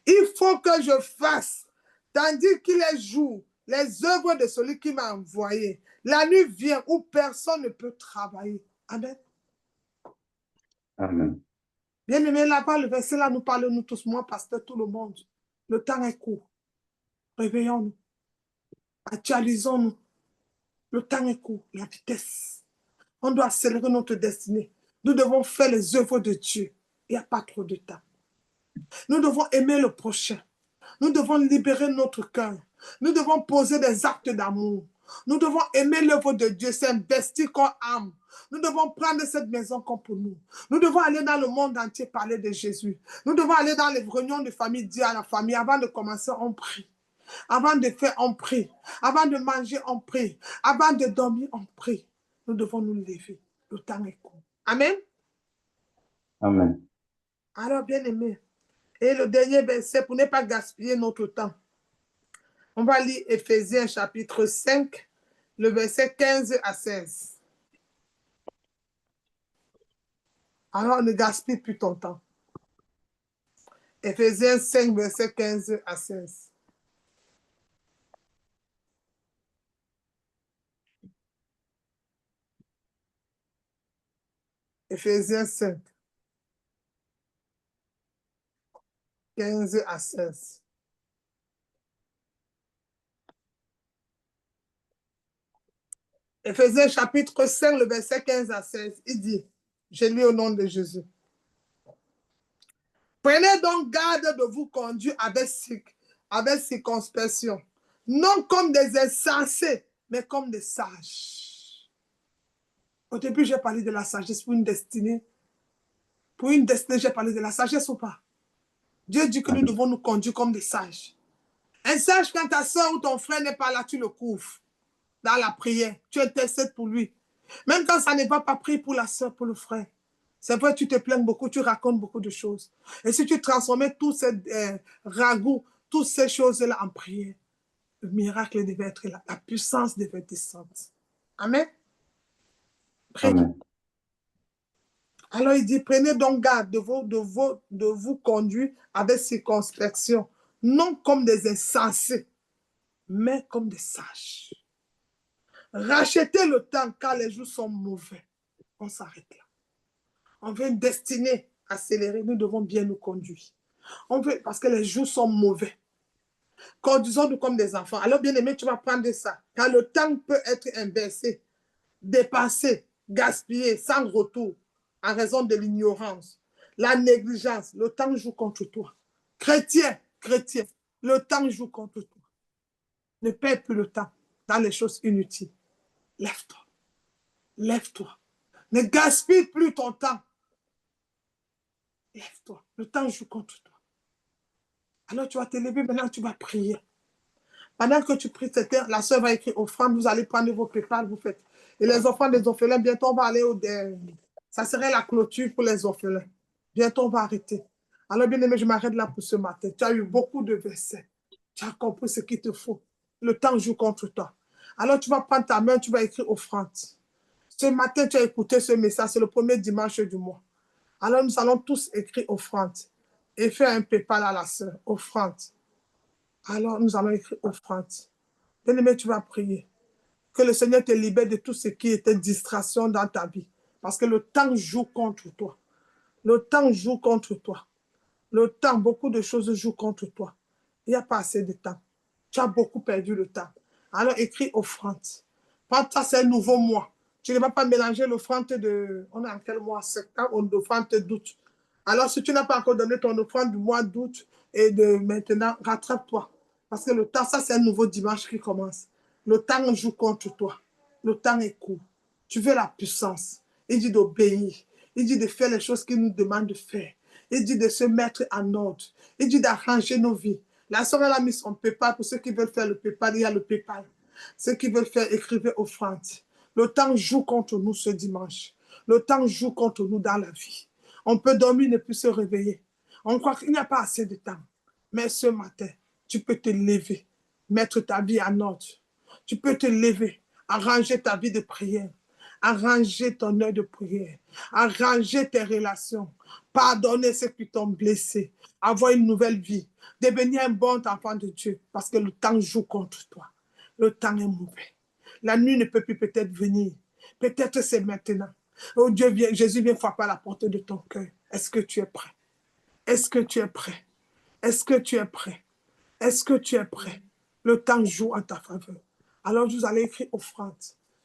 S1: il faut que je fasse, tandis qu'il est jour, les œuvres de celui qui m'a envoyé. La nuit vient où personne ne peut travailler. Amen.
S3: Amen.
S1: Bien aimé, là-bas, le verset là nous parle, nous tous, moi, pasteur, tout le monde. Le temps est court. Réveillons-nous. Actualisons-nous. Le temps est court. La vitesse. On doit accélérer notre destinée. Nous devons faire les œuvres de Dieu. Il n'y a pas trop de temps. Nous devons aimer le prochain. Nous devons libérer notre cœur. Nous devons poser des actes d'amour. Nous devons aimer l'œuvre de Dieu, s'investir comme âme Nous devons prendre cette maison comme pour nous. Nous devons aller dans le monde entier parler de Jésus. Nous devons aller dans les réunions de famille, dire à la famille, avant de commencer, on prie. Avant de faire, on prie. Avant de manger, on prie. Avant de dormir, on prie. Nous devons nous lever. Le temps est court. Amen.
S3: Amen.
S1: Alors, bien aimé. Et le dernier verset, pour ne pas gaspiller notre temps, on va lire Éphésiens chapitre 5, le verset 15 à 16. Alors, ne gaspille plus ton temps. Éphésiens 5, verset 15 à 16. Éphésiens 5, 15 à 16. Éphésiens chapitre 5, le verset 15 à 16, il dit, je lis au nom de Jésus. Prenez donc garde de vous conduire avec circonspection, non comme des insensés, mais comme des sages. Au début, j'ai parlé de la sagesse pour une destinée. Pour une destinée, j'ai parlé de la sagesse ou pas? Dieu dit que nous devons nous conduire comme des sages. Un sage, quand ta soeur ou ton frère n'est pas là, tu le couvres dans la prière. Tu intercèdes pour lui. Même quand ça ne va pas, prie pour la soeur, pour le frère. C'est vrai, tu te plains beaucoup, tu racontes beaucoup de choses. Et si tu transformais tous ces ragoûts, toutes ces choses-là en prière, le miracle devait être là. La puissance devait descendre. Amen.
S3: Amen.
S1: Alors il dit, prenez donc garde de vous conduire avec circonspection, non comme des insensés, mais comme des sages. Rachetez le temps car les jours sont mauvais. On s'arrête là. On veut une destinée accélérée, nous devons bien nous conduire. On veut, parce que les jours sont mauvais. Conduisons-nous comme des enfants. Alors, bien aimé, tu vas prendre ça. Car le temps peut être inversé, dépassé, gaspillé, sans retour, en raison de l'ignorance, la négligence. Le temps joue contre toi. Chrétien, le temps joue contre toi. Ne perds plus le temps dans les choses inutiles. Lève-toi. Lève-toi. Ne gaspille plus ton temps. Lève-toi. Le temps joue contre toi. Alors tu vas te lever, maintenant tu vas prier. Pendant que tu pries, la soeur va écrire offrande, vous allez prendre vos PayPal, vous faites. Et les offrandes des orphelins, bientôt on va aller au... Ça serait la clôture pour les orphelins. Bientôt on va arrêter. Alors bien aimé, je m'arrête là pour ce matin. Tu as eu beaucoup de versets. Tu as compris ce qu'il te faut. Le temps joue contre toi. Alors tu vas prendre ta main, tu vas écrire offrande. Ce matin, tu as écouté ce message, c'est le premier dimanche du mois. Alors nous allons tous écrire offrande et faire un PayPal à la sœur, offrande. Alors nous allons écrire offrande. Bien-aimé, tu vas prier. Que le Seigneur te libère de tout ce qui était distraction dans ta vie. Parce que le temps joue contre toi. Le temps joue contre toi. Le temps, beaucoup de choses jouent contre toi. Il n'y a pas assez de temps. Tu as beaucoup perdu le temps. Alors écris offrande. Ça, c'est un nouveau mois. Tu ne vas pas mélanger l'offrande de... On est en quel mois? Septembre ou l'offrande d'août. Alors, si tu n'as pas encore donné ton offrande du mois d'août et de maintenant, rattrape-toi. Parce que le temps, ça, c'est un nouveau dimanche qui commence. Le temps joue contre toi. Le temps est court. Tu veux la puissance. Il dit d'obéir. Il dit de faire les choses qu'il nous demande de faire. Il dit de se mettre en ordre. Il dit d'arranger nos vies. La soeur, elle a mis son PayPal. Pour ceux qui veulent faire le PayPal, il y a le PayPal. Ceux qui veulent faire, écrivez offrande. Le temps joue contre nous ce dimanche. Le temps joue contre nous dans la vie. On peut dormir, ne plus se réveiller. On croit qu'il n'y a pas assez de temps. Mais ce matin, tu peux te lever, mettre ta vie en ordre. Tu peux te lever, arranger ta vie de prière, arranger ton heure de prière, arranger tes relations, pardonner ceux qui t'ont blessé, avoir une nouvelle vie, devenir un bon enfant de Dieu, parce que le temps joue contre toi. Le temps est mauvais. La nuit ne peut plus peut-être venir. Peut-être c'est maintenant. Oh Dieu, Jésus vient frapper à la porte de ton cœur. Est-ce que tu es prêt? Est-ce que tu es prêt? Est-ce que tu es prêt? Est-ce que tu es prêt? Le temps joue en ta faveur. Alors vous allez écrire offrande.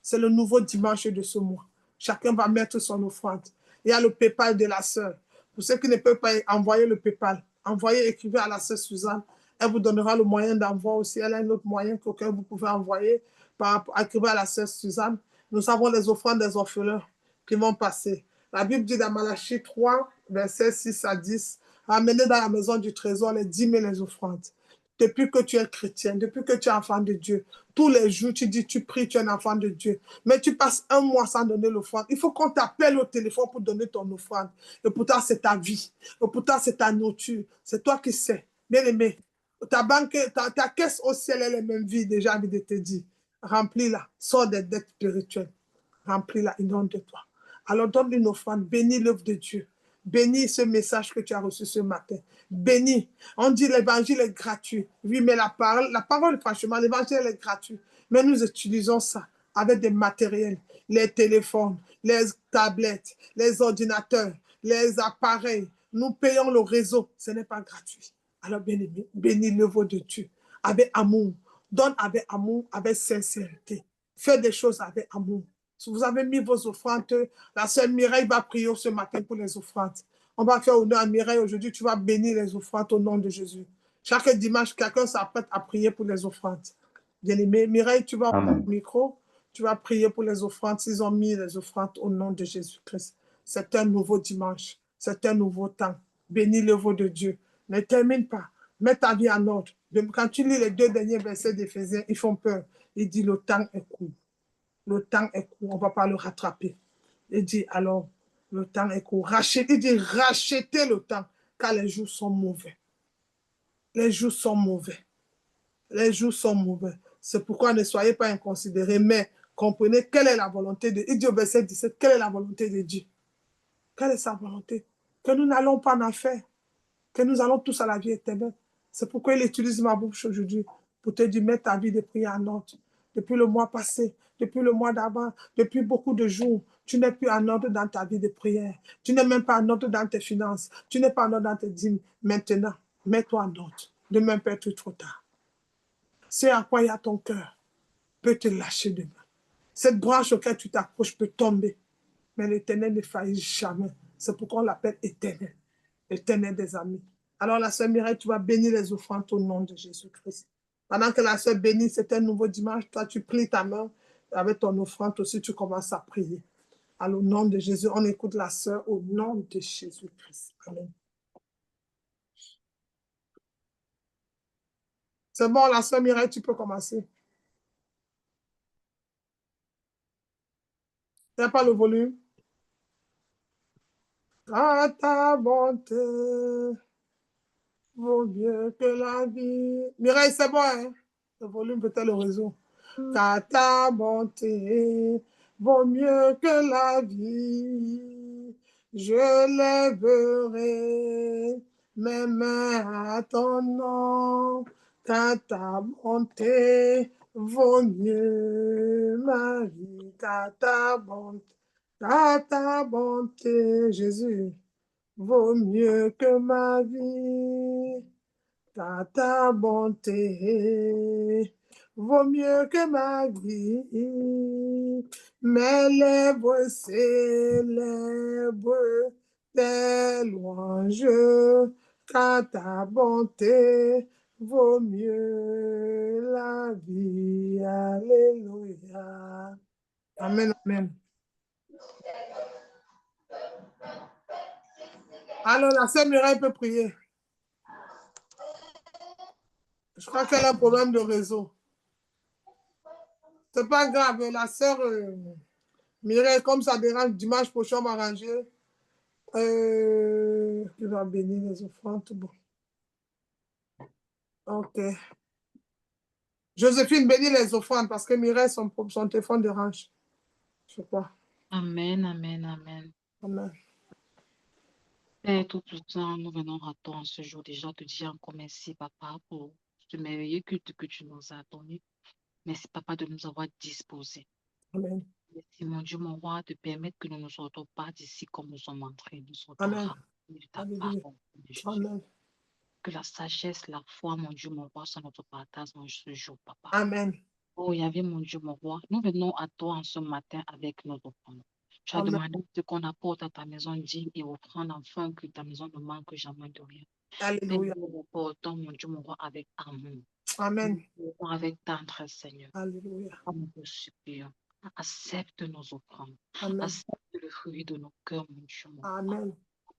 S1: C'est le nouveau dimanche de ce mois. Chacun va mettre son offrande. Il y a le PayPal de la sœur. Pour ceux qui ne peuvent pas envoyer le PayPal, envoyez, écrivez à la sœur Suzanne. Elle vous donnera le moyen d'envoi aussi. Elle a un autre moyen que vous pouvez envoyer par écrivez à la sœur Suzanne. Nous avons les offrandes des orphelins. qui vont passer. La Bible dit dans Malachie 3, versets 6 à 10, ramenez dans la maison du trésor les dîmes et les offrandes. Depuis que tu es chrétien, depuis que tu es enfant de Dieu, tous les jours, tu dis, tu pries, tu es un enfant de Dieu. Mais tu passes un mois sans donner l'offrande. Il faut qu'on t'appelle au téléphone pour donner ton offrande. Et pourtant, c'est ta vie. Et pourtant, c'est ta nourriture. C'est toi qui sais. Bien aimé, ta banque, ta caisse au ciel, elle est même vide. Déjà, envie de te dire, remplis-la. Sors des dettes spirituelles. Remplis-la, inonde de toi. Alors, donne une offrande. Bénis l'œuvre de Dieu. Bénis ce message que tu as reçu ce matin. Bénis. On dit l'évangile est gratuit. Oui, mais la parole, franchement, l'évangile est gratuit. Mais nous utilisons ça avec des matériels, les téléphones, les tablettes, les ordinateurs, les appareils. Nous payons le réseau. Ce n'est pas gratuit. Alors, bien aimé, bénis l'œuvre de Dieu avec amour. Donne avec amour, avec sincérité. Fais des choses avec amour. Si vous avez mis vos offrandes, la sœur Mireille va prier ce matin pour les offrandes. On va faire honneur à Mireille. Aujourd'hui, tu vas bénir les offrandes au nom de Jésus. Chaque dimanche, quelqu'un s'apprête à prier pour les offrandes. Bien-aimé, Mireille, tu vas prendre le micro. Tu vas prier pour les offrandes. Ils ont mis les offrandes au nom de Jésus-Christ. C'est un nouveau dimanche. C'est un nouveau temps. Bénis l'œuvre de Dieu. Ne termine pas. Mets ta vie en ordre. Quand tu lis les 2 derniers versets d'Éphésiens, ils font peur. Il dit, le temps est court. Le temps est court, on ne va pas le rattraper. Il dit alors, le temps est court. Il dit rachetez le temps, car les jours sont mauvais. Les jours sont mauvais. Les jours sont mauvais. C'est pourquoi ne soyez pas inconsidérés, mais comprenez quelle est la volonté de Dieu. Il dit au verset 17, quelle est la volonté de Dieu? Quelle est sa volonté? Que nous n'allons pas en enfer, que nous allons tous à la vie éternelle. C'est pourquoi il utilise ma bouche aujourd'hui pour te dire, mets ta vie de prière en ordre. Depuis le mois passé, depuis le mois d'avant, depuis beaucoup de jours, tu n'es plus en ordre dans ta vie de prière. Tu n'es même pas en ordre dans tes finances. Tu n'es pas en ordre dans tes dîmes. Maintenant, mets-toi en ordre. Demain peut être trop tard. C'est à quoi il y a ton cœur peut te lâcher demain. Cette branche auquel tu t'accroches peut tomber. Mais l'Éternel ne faillit jamais. C'est pourquoi on l'appelle éternel. Éternel des amis. Alors la sœur Mireille, tu vas bénir les offrandes au nom de Jésus-Christ. Pendant que la sœur bénit, c'est un nouveau dimanche. Toi, tu plies ta main avec ton offrande aussi, tu commences à prier. Alors, au nom de Jésus, on écoute la sœur au nom de Jésus-Christ. Amen. C'est bon, la sœur Mireille, tu peux commencer. Il n'y a pas le volume. À ta bonté vaut mieux que la vie. Mireille, c'est bon, hein? Le volume, peut-être le réseau. Car ta bonté vaut mieux que la vie. Je lèverai mes mains à ton nom. Car ta bonté vaut mieux ma vie. Car ta bonté, Jésus, vaut mieux que ma vie. Ta bonté vaut mieux que ma vie. Mes lèvres célèbrent tes louanges, car ta bonté vaut mieux la vie. Alléluia. Amen, amen. Alors, la sœur Mireille peut prier. Je crois qu'elle a un problème de réseau. C'est pas grave, la sœur Mireille, comme ça dérange, dimanche prochain, on va ranger. Il va bénir les offrandes. Bon. Ok. Joséphine, bénis les offrandes parce que Mireille, son téléphone dérange. Je sais pas.
S2: Amen, amen, amen.
S1: Amen.
S2: Père Tout-Puissant, nous venons à toi en ce jour déjà te dire encore merci, Papa, pour ce merveilleux culte que tu nous as donné. Merci, Papa, de nous avoir disposés.
S1: Amen.
S2: Merci, mon Dieu, mon roi, de permettre que nous ne sortons pas d'ici comme nous sommes entrés. Nous sortons
S1: Amen.
S2: remplis de ta
S1: Alléluia.
S2: parole, de Jésus.
S1: Amen.
S2: Que la sagesse, la foi, mon Dieu, mon roi, soit notre partage en ce jour, Papa.
S1: Amen.
S2: Oh, Yahvé, mon Dieu, mon roi, nous venons à toi en ce matin avec nos offrandes. Tu as
S1: Amen.
S2: demandé ce qu'on apporte à ta maison digne et offrande afin que ta maison ne manque jamais de rien.
S1: Alléluia.
S2: Père, nous apportons, mon Dieu, mon roi, avec amour.
S1: Amen.
S2: Nous apportons avec tendresse, Seigneur.
S1: Alléluia.
S2: Nous te supplions. Accepte nos offrandes.
S1: Amen.
S2: Accepte le fruit de nos cœurs, mon Dieu, mon roi.
S1: Amen.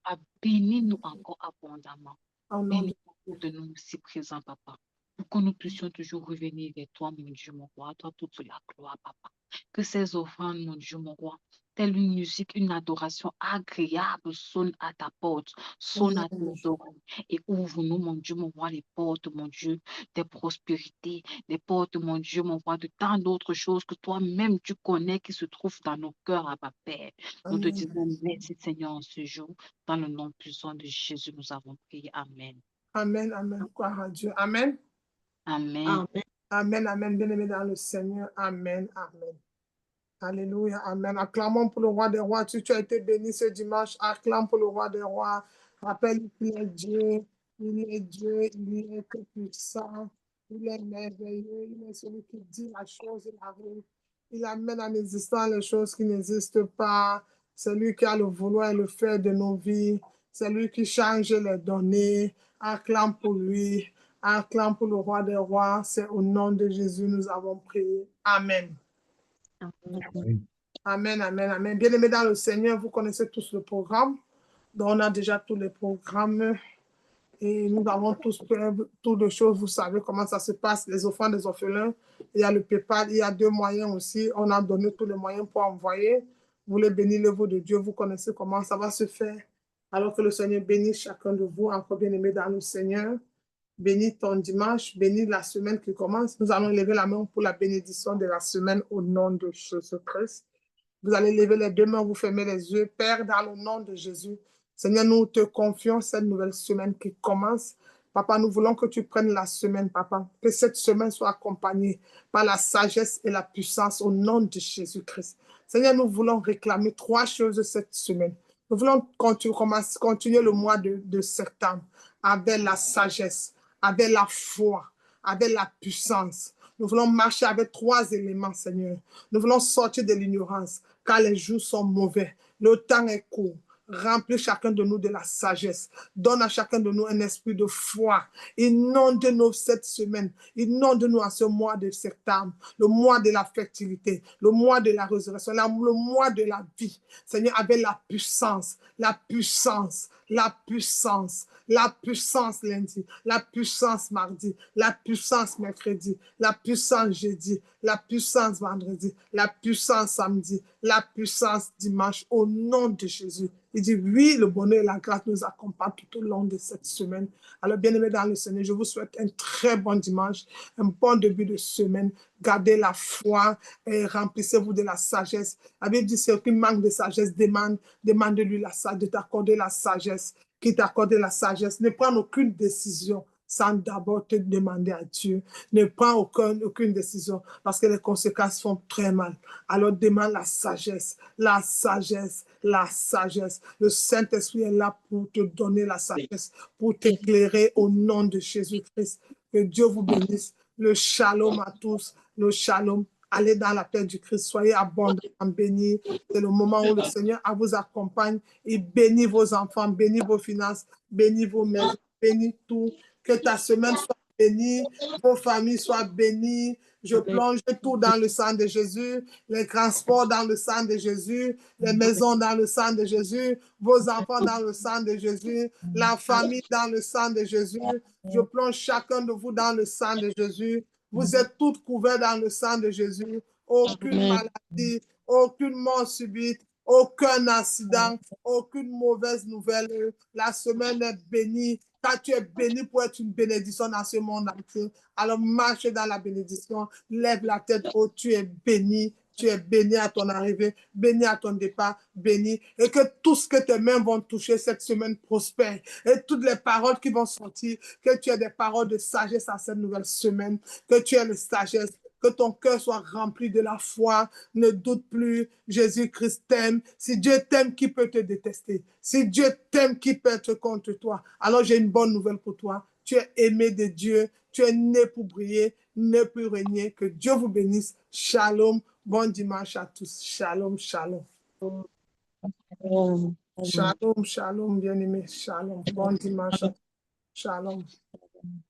S2: Papa, bénis-nous encore abondamment.
S1: Au nom
S2: Bénis
S1: de
S2: de nous si présents, papa, pour que nous puissions toujours revenir vers toi, mon Dieu, mon roi. À toi toute la gloire, papa. Que ces offrandes, mon Dieu, mon roi, telle une musique, une adoration agréable sonne à ta porte, sonne à tes oreilles et ouvre-nous, mon Dieu, mon roi, les portes, mon Dieu, des prospérités, des portes, mon Dieu, mon roi, de tant d'autres choses que toi-même tu connais qui se trouvent dans nos cœurs, Abba Père. Nous te
S1: Amen.
S2: disons merci, Seigneur, en ce jour. Dans le nom puissant de Jésus, nous avons prié. Amen.
S1: Amen, amen. Gloire à Dieu. Amen.
S2: Amen.
S1: Amen, amen. Bien-aimé dans le Seigneur. Amen, amen. Alléluia, amen. Acclamons pour le roi des rois. Tu as été béni ce dimanche. Acclame pour le roi des rois. Rappelle qu'il est Dieu. Il est Dieu. Il est tout puissant. Il est merveilleux. Il est celui qui dit la chose, il arrive. Il amène en existence les choses qui n'existent pas. C'est lui qui a le vouloir et le faire de nos vies. C'est lui qui change les données. Acclame pour lui. Acclame pour le roi des rois. C'est au nom de Jésus nous avons prié. Amen. Amen, amen, amen. Bien-aimés dans le Seigneur, vous connaissez tous le programme. Donc, on a déjà tous les programmes et nous avons tous toutes les choses. Vous savez comment ça se passe, les offrandes des orphelins. Il y a le PayPal, il y a 2 moyens aussi. On a donné tous les moyens pour envoyer. Vous voulez bénir l'œuvre de Dieu, vous connaissez comment ça va se faire. Alors que le Seigneur bénisse chacun de vous, encore bien-aimés dans le Seigneur. Bénis ton dimanche, bénis la semaine qui commence. Nous allons lever la main pour la bénédiction de la semaine au nom de Jésus-Christ. Vous allez lever les 2 mains, vous fermez les yeux. Père, dans le nom de Jésus, Seigneur, nous te confions cette nouvelle semaine qui commence. Papa, nous voulons que tu prennes la semaine, papa. Que cette semaine soit accompagnée par la sagesse et la puissance au nom de Jésus-Christ. Seigneur, nous voulons réclamer 3 choses cette semaine. Nous voulons continuer le mois de septembre avec la sagesse, avec la foi, avec la puissance. Nous voulons marcher avec 3 éléments, Seigneur. Nous voulons sortir de l'ignorance, car les jours sont mauvais. Le temps est court. Remplis chacun de nous de la sagesse. Donne à chacun de nous un esprit de foi. Inonde-nous cette semaine. Inonde-nous en ce mois de septembre, le mois de la fertilité, le mois de la résurrection, le mois de la vie. Seigneur, avec la puissance, la puissance, la puissance, la puissance lundi, la puissance mardi, la puissance mercredi, la puissance jeudi, la puissance vendredi, la puissance samedi, la puissance dimanche, au nom de Jésus. Il dit, oui, le bonheur et la grâce nous accompagnent tout au long de cette semaine. Alors, bien-aimés dans le Seigneur, je vous souhaite un très bon dimanche, un bon début de semaine. Gardez la foi et remplissez-vous de la sagesse. La Bible dit, ceux qui manquent de sagesse, demande-lui la sagesse, de t'accorder la sagesse, qui t'accorde la sagesse. Ne prends aucune décision sans d'abord te demander à Dieu. Ne prends aucune décision parce que les conséquences font très mal. Alors demande la sagesse, la sagesse, la sagesse. Le Saint-Esprit est là pour te donner la sagesse, pour t'éclairer au nom de Jésus-Christ. Que Dieu vous bénisse. Le shalom à tous, le shalom. Allez dans la paix du Christ, soyez abondamment bénis. C'est le moment où le Seigneur vous accompagne. Il bénit vos enfants, bénit vos finances, bénit vos maisons, bénit tout. Que ta semaine soit bénie, vos familles soient bénies. Je plonge tout dans le sang de Jésus, les transports dans le sang de Jésus, les maisons dans le sang de Jésus, vos enfants dans le sang de Jésus, la famille dans le sang de Jésus. Je plonge chacun de vous dans le sang de Jésus. Vous êtes toutes couverts dans le sang de Jésus. Aucune maladie, aucune mort subite, aucun accident, aucune mauvaise nouvelle. La semaine est bénie. Car tu es béni pour être une bénédiction dans ce monde entier. Alors marche dans la bénédiction, lève la tête haute, tu es béni. Tu es béni à ton arrivée, béni à ton départ, béni. Et que tout ce que tes mains vont toucher cette semaine prospère. Et toutes les paroles qui vont sortir, que tu aies des paroles de sagesse à cette nouvelle semaine, que tu aies de sagesse, que ton cœur soit rempli de la foi. Ne doute plus, Jésus-Christ t'aime. Si Dieu t'aime, qui peut te détester? Si Dieu t'aime, qui peut être contre toi? Alors j'ai une bonne nouvelle pour toi. Tu es aimé de Dieu, tu es né pour briller, né pour régner. Que Dieu vous bénisse. Shalom. Bon dimanche à tous. Shalom, shalom. Shalom, shalom, bien-aimé. Shalom. Bon dimanche à tous. Shalom.